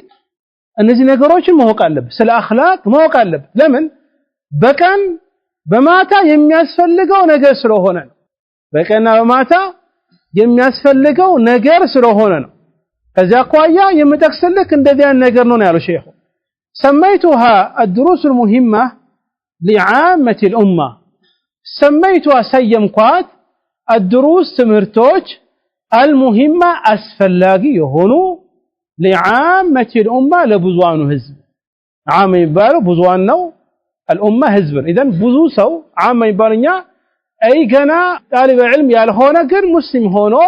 እነዚህ ነገሮችን ማወቅ አለበት ስለ አኽላቅ ማወቅ አለበት ለምን በቀን በማታ የሚያስፈልገው ነገር ስለሆነ ነው በቀንና በማታ የሚያስፈልገው ነገር ስለሆነ ነው ከዚያ አኳያ የምጠቅስልክ እንደዚህ ነገር ነው ያለው ሼኹ سميتها الدروس المهمة لعامة الأمة سميتها سيمكوات الدروس تمرتوج المهمة أسفلاقي يهونو لعامة الأمة لبزوان هزب عامة يبالو بزوان نو الأمة هزب إذن بزو سو عامة يبالنيا أي كنا طالب علم يالهونا قر مسلم هونو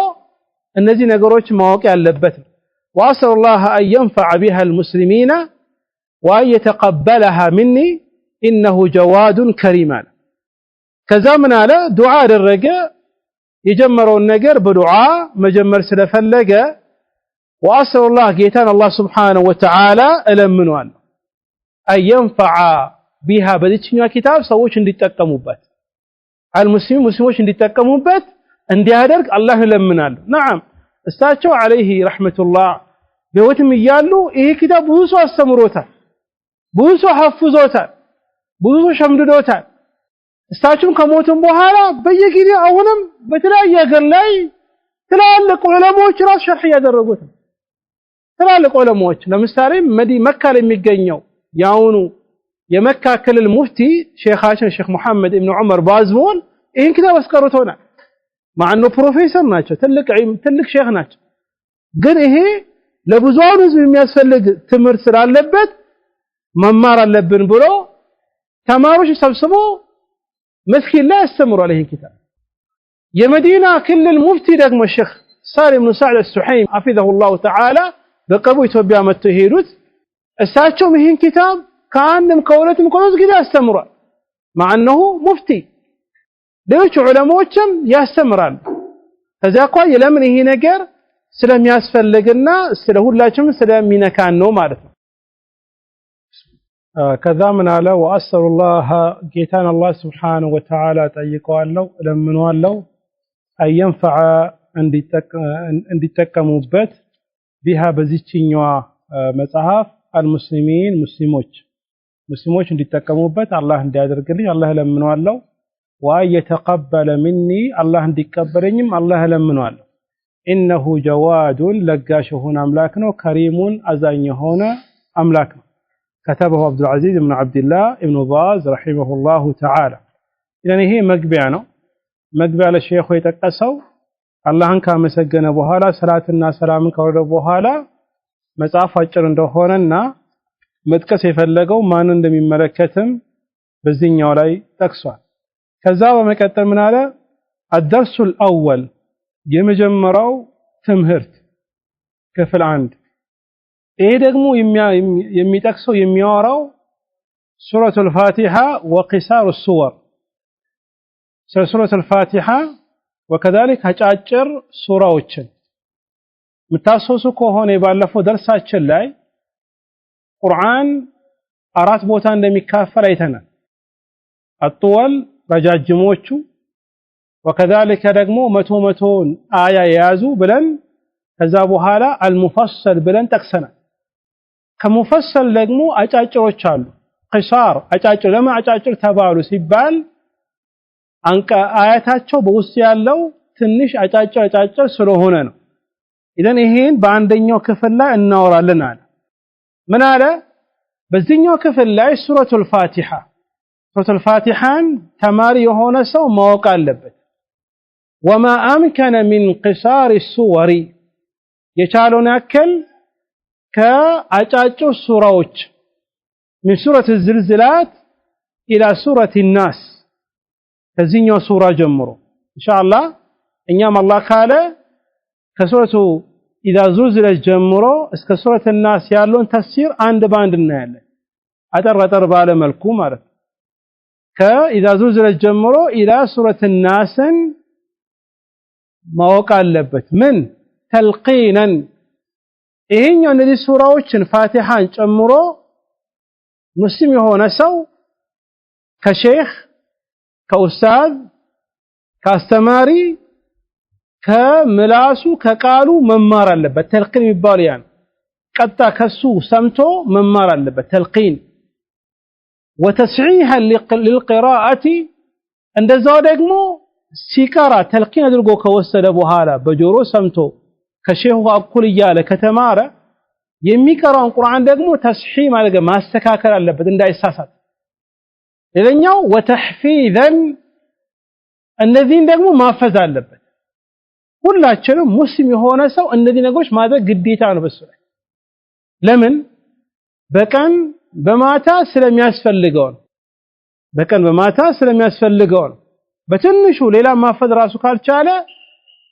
እነዚህ ነገሮች ማወቅ ያለበት وأسأل الله أن ينفع بها المسلمين وأن يتقبلها مني إنه جواد كريم كذا من على دعاء الرجاء يجمروا النجر بدعاء مجمر سلفلقة وأسأل الله جيتان الله سبحانه وتعالى ألمنوا أن ينفع بها بديتشنوا كتاب سووش اندي تتكموبات المسلمين مسلموش اندي تتكموبات اندي هادرك الله لمنال نعم استاذوا عليه رحمة الله بيوتم يالو إيه كتاب بوسو استمروتا بوسو حفظوتا بوسو شمددوتا استاذوا كموتم بوهالا بيجيني أولم بتلاقي قلاي تلالك علموش راس شرحي يدرقوتا تلالك علموش لمستارين مدي مكة لميقينيو ياونو يمكة كل المفتي شيخ عاشر شيخ محمد ابن عمر بازمول إيه كتاب اسكروتونا مع انه بروفيسور ناتشو تلك شيخ ناتشو ግን ይሄ ለብዙሃኑ ህዝብ የሚያስፈልግ ትምህርት ስላለበት መማር አለብን ብሎ ተማሪዎች ሰብስቦ መስኪን ላይ ያስተምራል ይሄን ኪታብ የመዲና ክልል ሙፍቲ ደግሞ ሼክ ሳሊም ብን ሰዕድ አልሱሐይም حفظه الله تعالى በቅርቡ ኢትዮጵያ መጥተው ሄዱት እሳቸው ይሄን ኪታብ ከአንድም ከሁለትም ከሶስት ጊዜ ያስተምራል مع انه ሙፍቲ ሌሎች ዑለማዎችም ያስተምራሉ ከዚያ አኳያ ለምን ይሄ ነገር ስለሚያስፈልግና ስለሁላችንም ስለሚነካን ነው ማለት ነው ከዛ ምን አለ ወአሰሉ الله ጌታን አላህ Subhanahu Wa Ta'ala ጠይቀዋለሁ ለምንዋለሁ አየንፈዓ እንዲጠቀሙበት ቢሃ በዚህኛዋ መጽሐፍ አልሙስሊሚን ሙስሊሞች እንዲጠቀሙበት አላህ እንዲያደርግልኝ አላህ ለምንዋለሁ ويتقبل مني الله እንዲቀበለኝም አላህ ለምነዋለሁ انه جواد لጋሽ ሆነ አምላክ ነው كريم አዛኝ ሆነ አምላክ ነው كتبه عبد العزيز بن عبد الله ابن باز رحمه الله تعالى يعني ይሄ መግቢያ ነው መግቢያ ለሼኹ የጠቀሰው አላህን ካመሰገነ በኋላ ሰላትና ሰላምን ካወረደ በኋላ መጽሐፍ አጭር እንደሆነና መጥቀስ የፈለገው ማን እንደሚመለከትም በዚህኛው ላይ ጠቅሷል ከዛ በመቀጠል ምን አለ الدرس الأول የመጀመሪያው ትምህርት ክፍል 1 ይሄ ደግሞ የሚጠቅሰው የሚያወራው ሱረቱ الفاتحة وقصار السور ሱረቱ الفاتحة وكذلك አጫጭር ሱራዎችን ምታሰሱ ከሆነ ባለፈው ደርሳችን ላይ ቁርአን አራት ቦታ እንደሚካፈል አይተናል አጥወል ረጃጅሞቹ وكذلك ደግሞ መቶ አያ የያዙ ብለን ከዛ በኋላ አልሙፈሰል ብለን ጠቅሰናል ከሙፈሰል ደግሞ አጫጭሮች አሉ ቂሳር አጫጭር ለማ አጫጭር ተባሉ ሲባል አንቀ አያታቸው በውስጥ ያለው ትንሽ አጫጭር ስለሆነ ነው ኢደን ይሄን በአንደኛው ክፍል ላይ እናወራለን አለ ምን አለ በዚህኛው ክፍል ላይ ሱረቱል ፋቲሃ ሱረቱል ፋቲሃን ተማሪ የሆነ ሰው ማወቅ አለበት وما امكن من قصار السور የቻለውን ያክል ከአጫጭር ሱራዎች من سورة الزلزلات الى سورة الناس ከዚህኛው ሱራ ጀምሮ ኢንሻአላህ እኛም አላህ ካለ ከሱረቱ ኢዛ ዙልዚለት ጀምሮ እስከ ሱረቱ الناس ያለውን ተፍሲር አንድ ባንድ እናያለን አጠር ባለ መልኩ ማለት ከኢዛ ዙልዚለት ጀምሮ ኢላ ሱረቱ الناس ማወቅ አለበት ምን ተልቂናን ይሄኛው እነዚህ ሱራዎችን ፋቲሃን ጨምሮ ሙስሊም የሆነ ሰው ከሼህ ከኡስታዝ ከአስተማሪ ከምላሱ ከቃሉ መማር አለበት ተልቂን የሚባለው ያን ቀጣ ከሱ ሰምቶ መማር አለበት ተልቂን وتسعيها للقراءة እንደዛው ደግሞ ሲቀራ ተልቂን አድርጎ ከወሰደ በኋላ በጆሮ ሰምቶ ከሼሁ እኩል እያለ ከተማረ የሚቀራውን ቁርአን ደግሞ ተስሂህ ማለት ማስተካከል አለበት እንዳይሳሳት ሌላኛው ወተህፊዘን እነዚህን ደግሞ ማፈዝ አለበት ሁላችንም ሙስሊም የሆነ ሰው እነዚህ ነገሮች ማድረግ ግዴታ ነው በሱ ላይ ለምን በቀን በማታ ስለሚያስፈልገው በቀን በማታ ስለሚያስፈልገው በትንሹ ሌላ ማፈዝ ራሱ ካልቻለ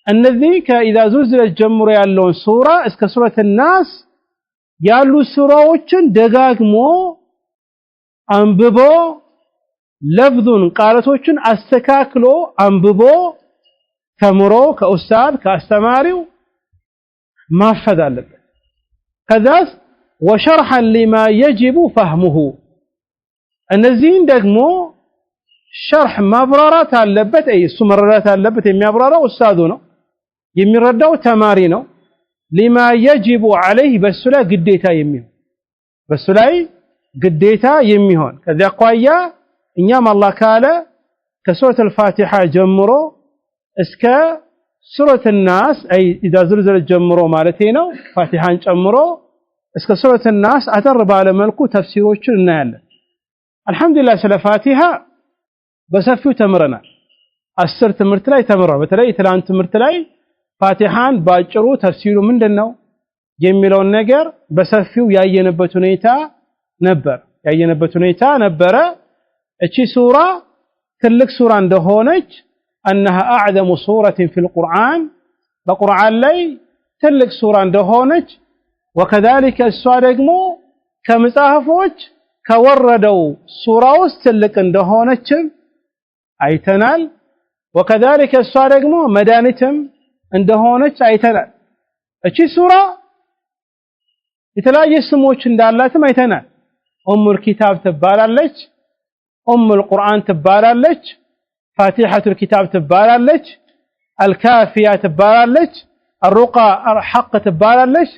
እነዚህ ከኢዛ ዙልዚለት ጀምሮ ያለውን ሱራ እስከ ሱረቱ ናስ ያሉ ሱራዎችን ደጋግሞ አንብቦ ለፍዙን ቃላቶችን አስተካክሎ አንብቦ ተምሮ ከኡስታዝ ከአስተማሪው ማፈዝ አለበት። ከዛስ ወሸርሐን ሊማ የጅቡ ፈህሙሁ እነዚህን ደግሞ ሸርሕ ማብራራት አለበት። እሱ መረዳት አለበት። የሚያብራራው ኡስታዙ ነው፣ የሚረዳው ተማሪ ነው። ሊማ የጅቡ ዐለይህ በሱ ላይ ግዴታ የሚሆን ከዚያ አኳያ እኛም አላህ ካለ ከሱረቱል ፋቲሓ ጀምሮ እስከ ሱረቱ ናስ ኢዛ ዙልዚለት ጀምሮ ማለቴ ነው ፋቲሓን ጨምሮ እስከ ሱረቱ ናስ አጠር ባለ መልኩ ተፍሲሮችን እናያለን። አልሐምዱሊላህ ስለ ፋቲሓ በሰፊው ተምረናል። 10 ትምህርት ላይ ተምረናል። በተለይ ትላንት ትምህርት ላይ ፋቲሓን ባጭሩ ተፍሲሩ ምንድነው የሚለውን ነገር በሰፊው ያየነበት ሁኔታ ነበረ። እቺ ሱራ ትልቅ ሱራ እንደሆነች أنها أعظم سورة في القرآن በቁርአን ላይ ትልቅ ሱራ እንደሆነች وكذلك እሷ ደግሞ ከመጽሐፎች ከወረደው ሱራ ውስጥ ትልቅ እንደሆነች አይተናል። وكذلك እሷ ደግሞ መድኃኒትም እንደሆነች አይተናል። እቺ ሱራ የተለያየ ስሞች እንዳላትም አይተናል። ኡሙል ኪታብ ትባላለች፣ ኡሙል ቁርአን ትባላለች፣ ፋቲሐቱል ኪታብ ትባላለች፣ አልካፊያ ትባላለች፣ አሩቃ ሐቅ ትባላለች፣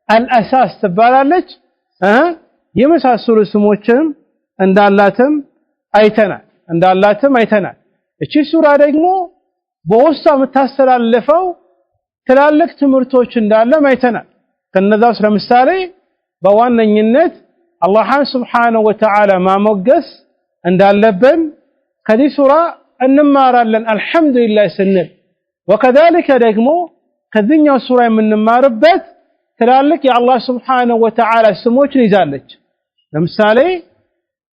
አልአሳስ ትባላለች። የመሳሰሉ ስሞችም እንዳላትም አይተናል። እቺ ሱራ ደግሞ በውስጧ የምታስተላልፈው ትላልቅ ትምህርቶች እንዳለም አይተናል። ከነዛው ለምሳሌ በዋነኝነት አላህን ሱብሓነሁ ወተዓላ ማሞገስ እንዳለብን ከዚህ ሱራ እንማራለን አልሐምዱሊላህ ስንል። ወከዛሊከ ደግሞ ከዚህኛው ሱራ የምንማርበት ትላልቅ የአላህ ሱብሓነሁ ወተዓላ ስሞችን ይዛለች።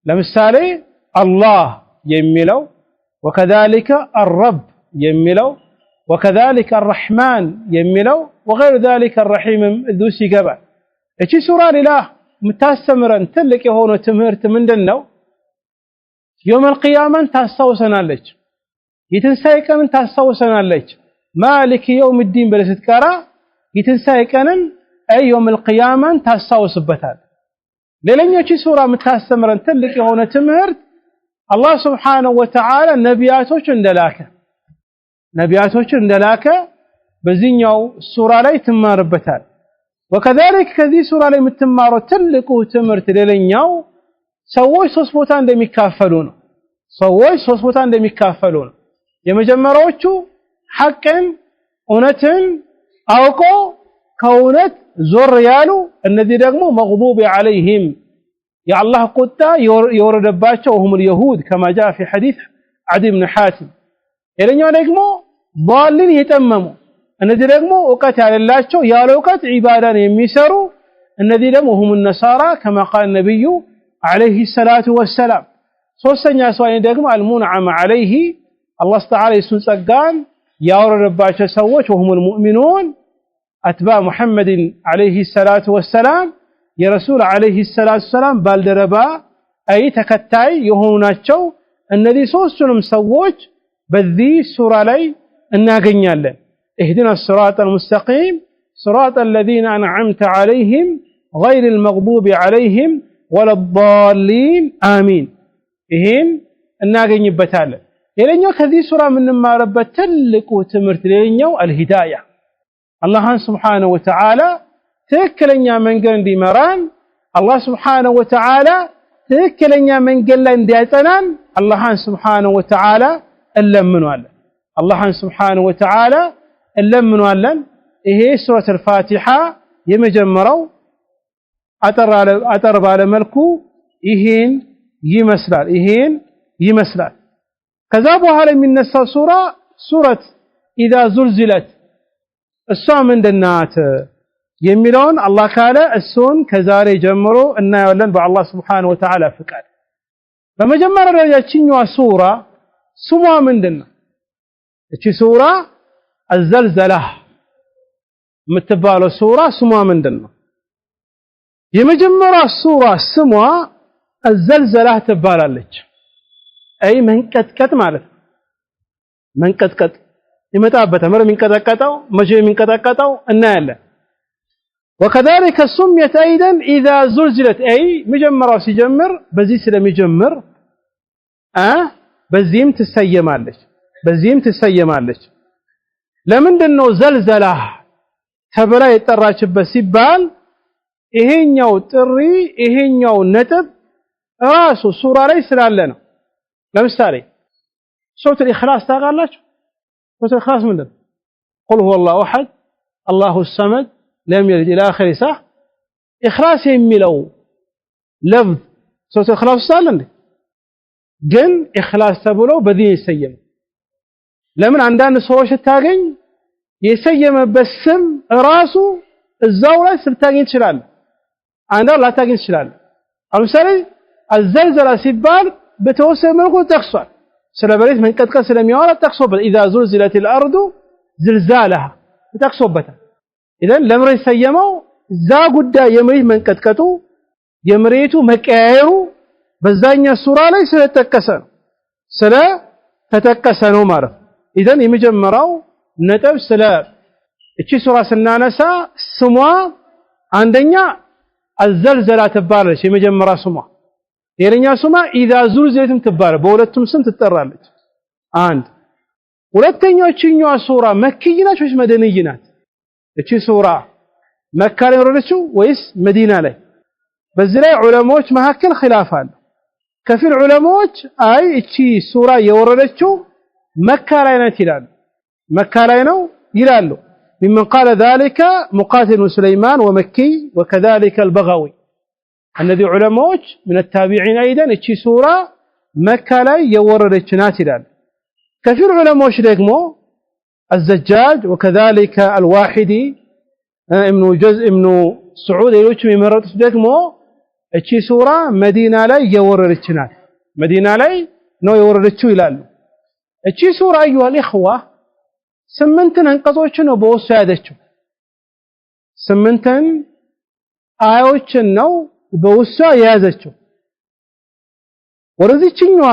ለምሳሌ አላህ የሚለው ወከዛሊከ አረብ የሚለው ወከዛሊከ አርረሕማን የሚለው ወገይሩ ዛሊከ አርረሒምም እዚሁ ይገባል። እቺ ሱራ ሌላ የምታስተምረን ትልቅ የሆነው ትምህርት ምንድነው? የውመል ቂያማን ታስታውሰናለች፣ የትንሣኤ ቀንን ታስታውሰናለች። ማሊክ የውምዲን ብለህ ስትቀራ የትንሣኤ ቀንን የውመል ቂያማን ታስታውስበታል። ሌላኛው እቺ ሱራ የምታስተምረን ትልቅ የሆነ ትምህርት አላህ ሱብሓነሁ ወተዓላ ነቢያቶችን እንደላከ በዚህኛው ሱራ ላይ ትማርበታል። ወከዛሊክ ከዚህ ሱራ ላይ የምትማረው ትልቁ ትምህርት ሌላኛው ሰዎች ሶስት ቦታ እንደሚካፈሉ ነው። የመጀመሪያዎቹ ሐቅን እውነትን አውቆ ከእውነት ዞር ያሉ፣ እነዚህ ደግሞ መግዱብ ዐለይሂም የአላህ ቁጣ የወረደባቸው ወሁሙል የሁድ ከማ ጃአ ፊ ሐዲስ ዓዲ ብን ሐቲም። ሌላኛው ደግሞ ዷሊን የጠመሙ፣ እነዚህ ደግሞ እውቀት ያሌላቸው ያለ እውቀት ዒባዳን የሚሰሩ፣ እነዚህ ደግሞ ወሁሙን ነሳራ ከማ ቃል ነብዩ ዐለይሂ ሰላቱ ወሰላም። ሶስተኛ ሰው ደግሞ አልሙንዓም ዐለይሂ አላህ ተዓላ የሱን ጸጋን ያወረደባቸው ሰዎች ወሁሙል ሙእሚኑን አትባዕ ሙሐመድን ዐለይሂ ሰላቱ ወሰላም የረሱል ዐለይሂ ሰላቱ ወሰላም ባልደረባ ተከታይ የሆኑ ናቸው። እነዚህ ሶስቱንም ሰዎች በዚህ ሱራ ላይ እናገኛለን። اهدنا الصراط المستقيم صراط الذين أنعمت عليهم غير المغضوب عليهم ولا الضالين آمين ይሄን እናገኝበታለን። ሌላኛው ከዚህ ሱራ የምንማርበት ትልቁ ትምህርት ሌላኛው አልሂዳያ አላህን ሱብሓነሁ ወተዓላ ትክክለኛ መንገድ እንዲመራን አላህ ሱብሓነሁ ወተዓላ ትክክለኛ መንገድ ላይ እንዲያጸናን አላህን ሱብሓነሁ ወተዓላ እንለምነዋለን። ይሄ ሱረቱል ፋቲሓ የመጀመሪያው አጠር ባለ መልኩ ይሄን ይመስላል። ከዛ በኋላ የሚነሳው ሱረት ኢዛ ዙልዚለት እሷ ምንድናት የሚለውን አላህ ካለ እሱን ከዛሬ ጀምሮ እናያለን በአላህ ሱብሓነሁ ወተዓላ ፍቃድ። በመጀመሪያ ደረጃ እቺኛዋ ሱራ ስሟ ምንድነው? እቺ ሱራ الزلزلة متبالو سورة سموا من دنو يمجمرة سورة سموا الزلزلة تبالالج أي من كتكت مالت من كتكت يمتابة مر من كتكتو مجي من كتكتو النالة وكذلك سميت أيضا إذا زلزلت أي مجمرة سيجمر بزي سلم يجمر بزيم تسيمالج لمن دنو زلزلة تبلا يتراجب سيبال ይሄኛው ጥሪ ይሄኛው ነጥብ ራሱ ሱራ ላይ ስላለ ነው ለምሳሌ ሱረቱ الإخلاص ታውቃላችሁ ሱረቱ الإخلاص ምንድነው قل هو الله احد الله الصمد لم يلد الى اخر صح إخلاص የሚለው ለፍዝ ሱረቱ الإخلاص ሳለ እንዴ ግን إخلاص ተብሎ በዚህ ይሰየም ለምን አንዳንድ ሰዎች ታገኝ የሰየመበት ስም ራሱ እዛው ላይ ስልታገኝ ይችላል አንዳ ላታገኝ ይችላል አምሳሌ الزلزلة ሲባል በተወሰነ መልኩ ተጠቅሷል ስለ መሬት መንቀጥቀጥ ስለሚያወራ ተጠቅሶበት اذا زلزلت الارض زلزالها ተጠቅሶበታል ኢደን ለመሬት ሰየመው ዛ ጉዳይ የመሬት መንቀጥቀጡ የመሬቱ መቀያየሩ በዛኛ ሱራ ላይ ስለተጠቀሰ ነው ማለት ኢደን የመጀመሪያው ነጥብ ስለ እቺ ሱራ ስናነሳ ስሟ አንደኛ الزلزلة ትባላለች የመጀመሪያ ስሟ የኛ ስሟ اذا زلزلت ትባላለች በሁለቱም ስም ትጠራለች አንድ ሁለተኛው ሱራ መክይ ናት ወይስ መደንይ ናት እቺ ሱራ መካ ላይ ወረደችው ወይስ መዲና ላይ በዚህ ላይ ዑለማዎች መካከል ኺላፍ አለ ከፊል ዑለማዎች አይ እቺ ሱራ የወረደችው መካ ላይ ናት ይላሉ መካ ላይ ነው ይላሉ ممن قال ذلك مقاتل سليمان ومكي وكذلك البغوي الذي علماء من التابعين أيضا اتشي سورة مكة لا يوردت ناتلا كثير علماء شدقمو الزجاج وكذلك الواحدي ابن سعود يلوش ممرات شدقمو اتشي سورة مدينة لا يوردت نات مدينة لا نو يوردت يلالو اتشي سورة أيها الإخوة ስምንትን አንቀጾችን ነው በውስጡ ያዘችው ስምንትን አያዎችን ነው በውስጡ ያዘችው ወረዚችኛዋ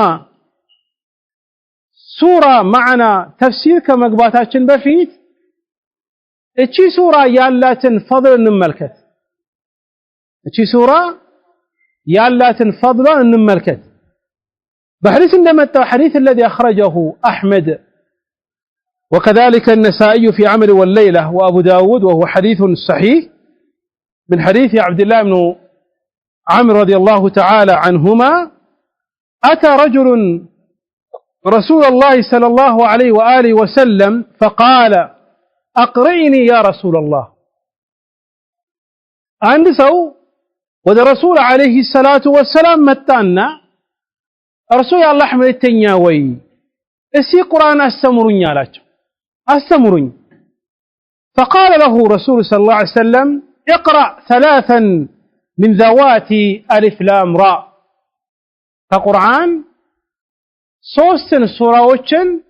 ሱራ ማዕና ተፍሲር ከመግባታችን በፊት እቺ ሱራ ያላትን ፈضል እንመልከት እቺ ሱራ ያላትን ፈضሏን እንመልከት በሐዲስ እንደመጣው ሐዲስ الذي اخرجه احمد وكذلك النسائي في عمل والليلة وأبو داود وهو حديث صحيح من حديث عبد الله بن عمرو رضي الله تعالى عنهما أتى رجل رسول الله صلى الله عليه وآله وسلم فقال أقرئني يا رسول الله عند سو وذا رسول عليه الصلاة والسلام متانا رسول الله حمد التنياوي اسي قرآن استمرني على أستمرني فقال له رسول صلى الله عليه وسلم اقرأ ثلاثا من ذوات ألف لام راء فقرآن صوستن سوراوچن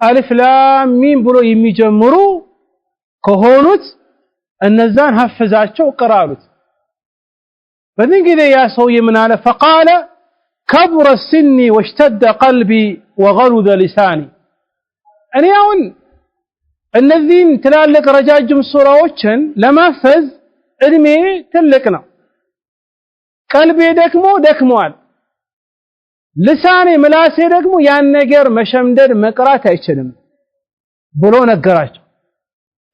ألف لام ميم بلو يمجمرو كهونت النزان حفظاتشو قرالت فذن كذا يا سوي من على فقال كبر السن واشتد قلبي وغلظ لساني እኔ አሁን እነዚህን ትላልቅ ረጃጅም ሱራዎችን ለማፈዝ እድሜ ትልቅ ነው ቀልቤ ደክሟል ልሳኔ ምላሴ ደግሞ ያን ነገር መሸምደድ መቅራት አይችልም ብሎ ነገራቸው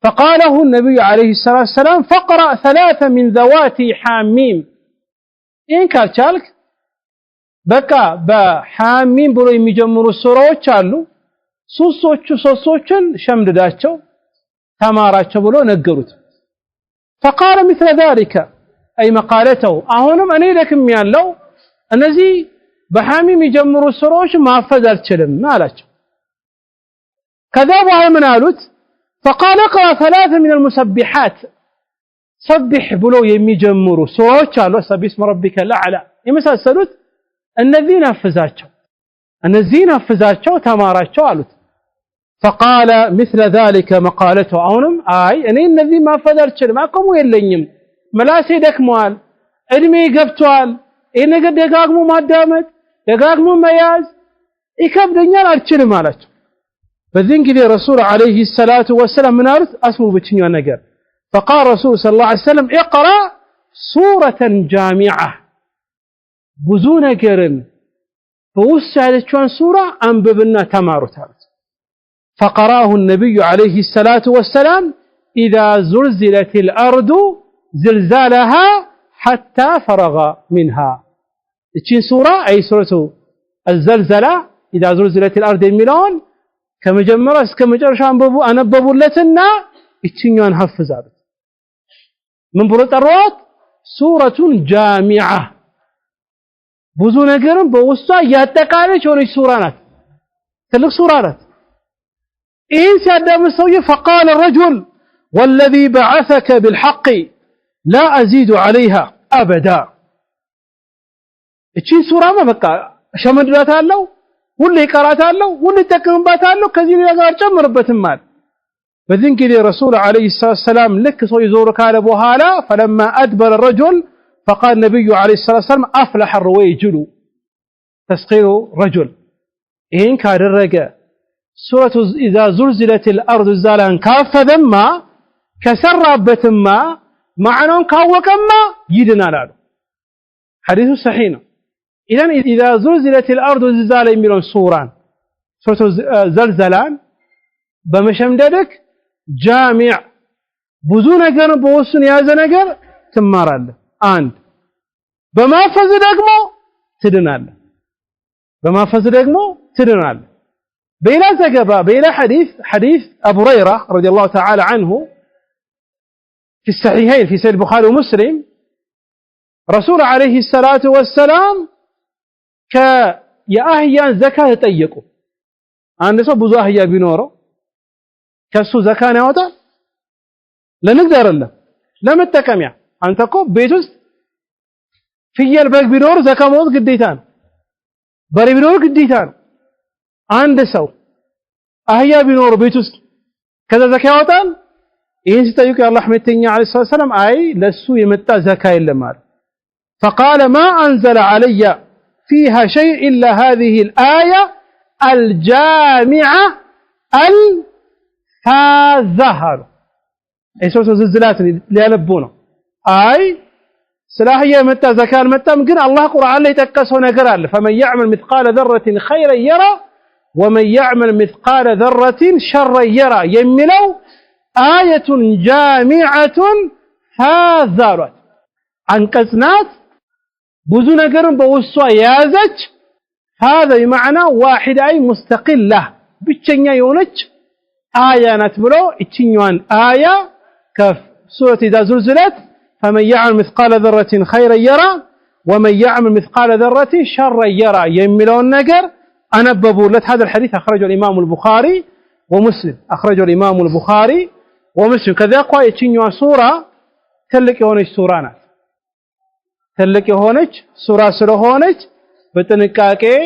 فقاله النبي عليه الصلاة والسلام فقرأ ثلاثة من ذوات حاميم إن ካልቻልክ በቃ በሐሚም ብሎ የሚጀምሩ ሱራዎች አሉ ሶስቶችን ሸምድዳቸው ተማራቸው ብሎ ነገሩት فقال مثل ذلك أي مقالته አሁንም እኔ ደክም ያለው እነዚህ በሐሚም ይጀምሩ ሱራዎች ማፈዝ አልችልም አላቸው ከዛ በኋላ ምን አሉት فقال اقرأ ثلاثة من المسبحات سبح ብሎ የሚጀምሩ ሱራዎች አሉ سبح اسم ربك الأعلى የመሳሰሉት እነዚህን አፈዛቸው ተማራቸው አሉት فقال مثل ذلك مقالته አሁንም አይ እኔ እነዚህ ማፈዝ አልችልም አቅሙ የለኝም መላሴ ደክሟል እድሜ ገብቷል ይሄ ነገር ደጋግሞ ማዳመጥ ደጋግሞ መያዝ ይከብደኛል አልችልም አላቸው በዚህ ጊዜ ረሱል አለይሂ ሰላቱ ወሰለም ምን አሉት አስሙ ብቻኛው ነገር فقال رسول صلى الله عليه وسلم اقرأ سورة جامعة ብዙ ነገርን በውስጥ ያለችውን ሱራ አንብብና ተማሩት فقرأه النبي عليه الصلاة والسلام إذا زلزلت الأرض زلزالها حتى فرغ منها እቺን ሱራ አይ ሱረቱ الزلزلة إذا زلزلت الأرض የሚለውን ከመጀመሪያ እስከ መጨረሻ አነበቡለትና እቺኛን ሐፍዛሉ ምን ብሎ ጠሯት ሱረቱን ጃሚዓ ብዙ ነገርን በውስጧ ያጠቃለች ሆነች ሱራ ናት ትልቅ ሱራ ናት إن سيادام السوية فقال الرجل والذي بعثك بالحق لا أزيد عليها أبدا إيش سورة ما بقى شمدرات الله واللي قرأت الله واللي تكلمات الله كذي لقى جمر بتمال بذن كذي رسول عليه الصلاة والسلام لك سوي زورك على بوهالا فلما أدبر الرجل فقال النبي عليه الصلاة والسلام أفلح الرويجل تسقير رجل إن كان الرجال سورة إذا زلزلت الأرض زلزالها كافة ما كسربت ما معنى كاوك ما يدنا له حديث صحيح إذن إذا زلزلت الأرض زلزالا يميلون سوران سورة زلزلان بمشمددك جامع بزون نجر بوسن يازا نجر تمار له عند بما فز دقمو تدنا له بما فز دقمو تدنا له بلا زقبا بلا حديث أبو هريرة رضي الله تعالى عنه في الصحيحين في سيد البخاري ومسلم رسول عليه الصلاة والسلام كيأهيان زكاة تأيقوا عند سو بزو أهيا بنورو كسو زكاة نعوتا لا نقدر الله لا متكمع أنت كو بيتوس في الباك بنور زكاة موت قديتان بري بنور قديتان አንድ ሰው አህያ ቢኖር ቤት ውስጥ ከዛ ዘካ ያወጣል ይሄን ሲጠይቁ የአላህ መልእክተኛ አለይሂ ሰላም አይ ለሱ የመጣ ዘካ የለም አለ فقال ما انزل علي فيها شيء الا هذه الايه الجامعه الفاذهر اي ሱረቱ ዝልዝላት ሊያነቡ ነው አይ ስላህያ የመጣ ዘካ አልመጣም ግን አላህ ቁርአን ላይ ጠቀሰው ነገር አለ فمن يعمل مثقال ذره خيرا يرى ومن يعمل مثقال ذرة شرا يرى يملو آية جامعة فاذرت عن كسنات بزو نقرن بوسوا يازج هذا بمعنى واحد أي مستقلة بتشنيا يونج آية نتبلو اتشنيوان آية كف سورة إذا زلزلت فمن يعمل مثقال ذرة خيرا يرى ومن يعمل مثقال ذرة شرا يرى يملو النقر أنببوا لت هذا الحديث أخرجه الإمام البخاري ومسلم أخرجه الإمام البخاري ومسلم كذا قوي يتشينوا سورة تلك هونج سورانا تلك هونج سورة سورة هونج بتنكاكي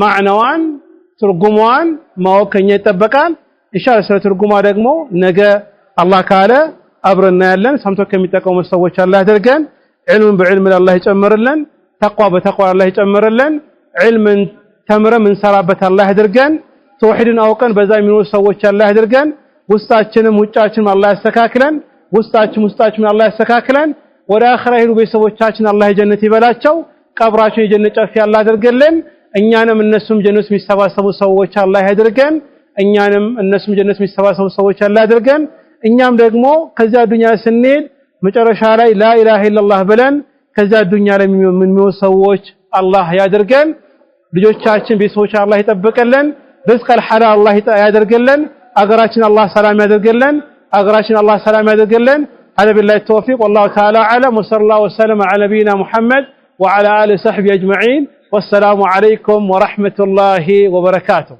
معنوان ترجموان ما هو كن يتبكان إن شاء الله سورة ترجموا دقمو نجا الله كاله أبرنا لنا سمتو كم يتكلم الصوت الله درجان علم بعلم الله يتأمر لنا تقوى بتقوى الله يتأمر لنا علم تمره من سرابة الله يدرجان توحيدنا أوقن بزاي من وسوّش الله يدرجان وستاچنم وچاچنم الله يستكاكلن وستاچم الله يستكاكلن ወዳአኺራ ሄዱ ቤተሰቦቻችን አላህ ጀነት ይበላቸው ቀብራቸው የጀነት ጫፍ ያላህ ያድርገልን እኛንም እነሱም ጀነት የሚሰባሰቡ ሰዎች አላህ ያድርገን እኛንም እነሱም ጀነት የሚሰባሰቡ ሰዎች አላህ ያድርገን እኛም ደግሞ ከዚያ ዱንያ ስንሄድ መጨረሻ ላይ ላ ኢላሃ ኢላላህ ብለን ከዚያ ዱንያ ላይ የምንሞት ሰዎች አላህ ያድርገን ልጆቻችን ቤተሰቦች አላህ ይጠብቀልን ርዝቅ الحلال አላህ ያድርገልን አገራችን አላህ ሰላም ያድርገልን አገራችን አላህ ሰላም ያድርገልን هذا بالله التوفيق والله تعالى أعلم وصلى الله وسلم على نبينا محمد وعلى آله وصحبه أجمعين والسلام عليكم ورحمة الله وبركاته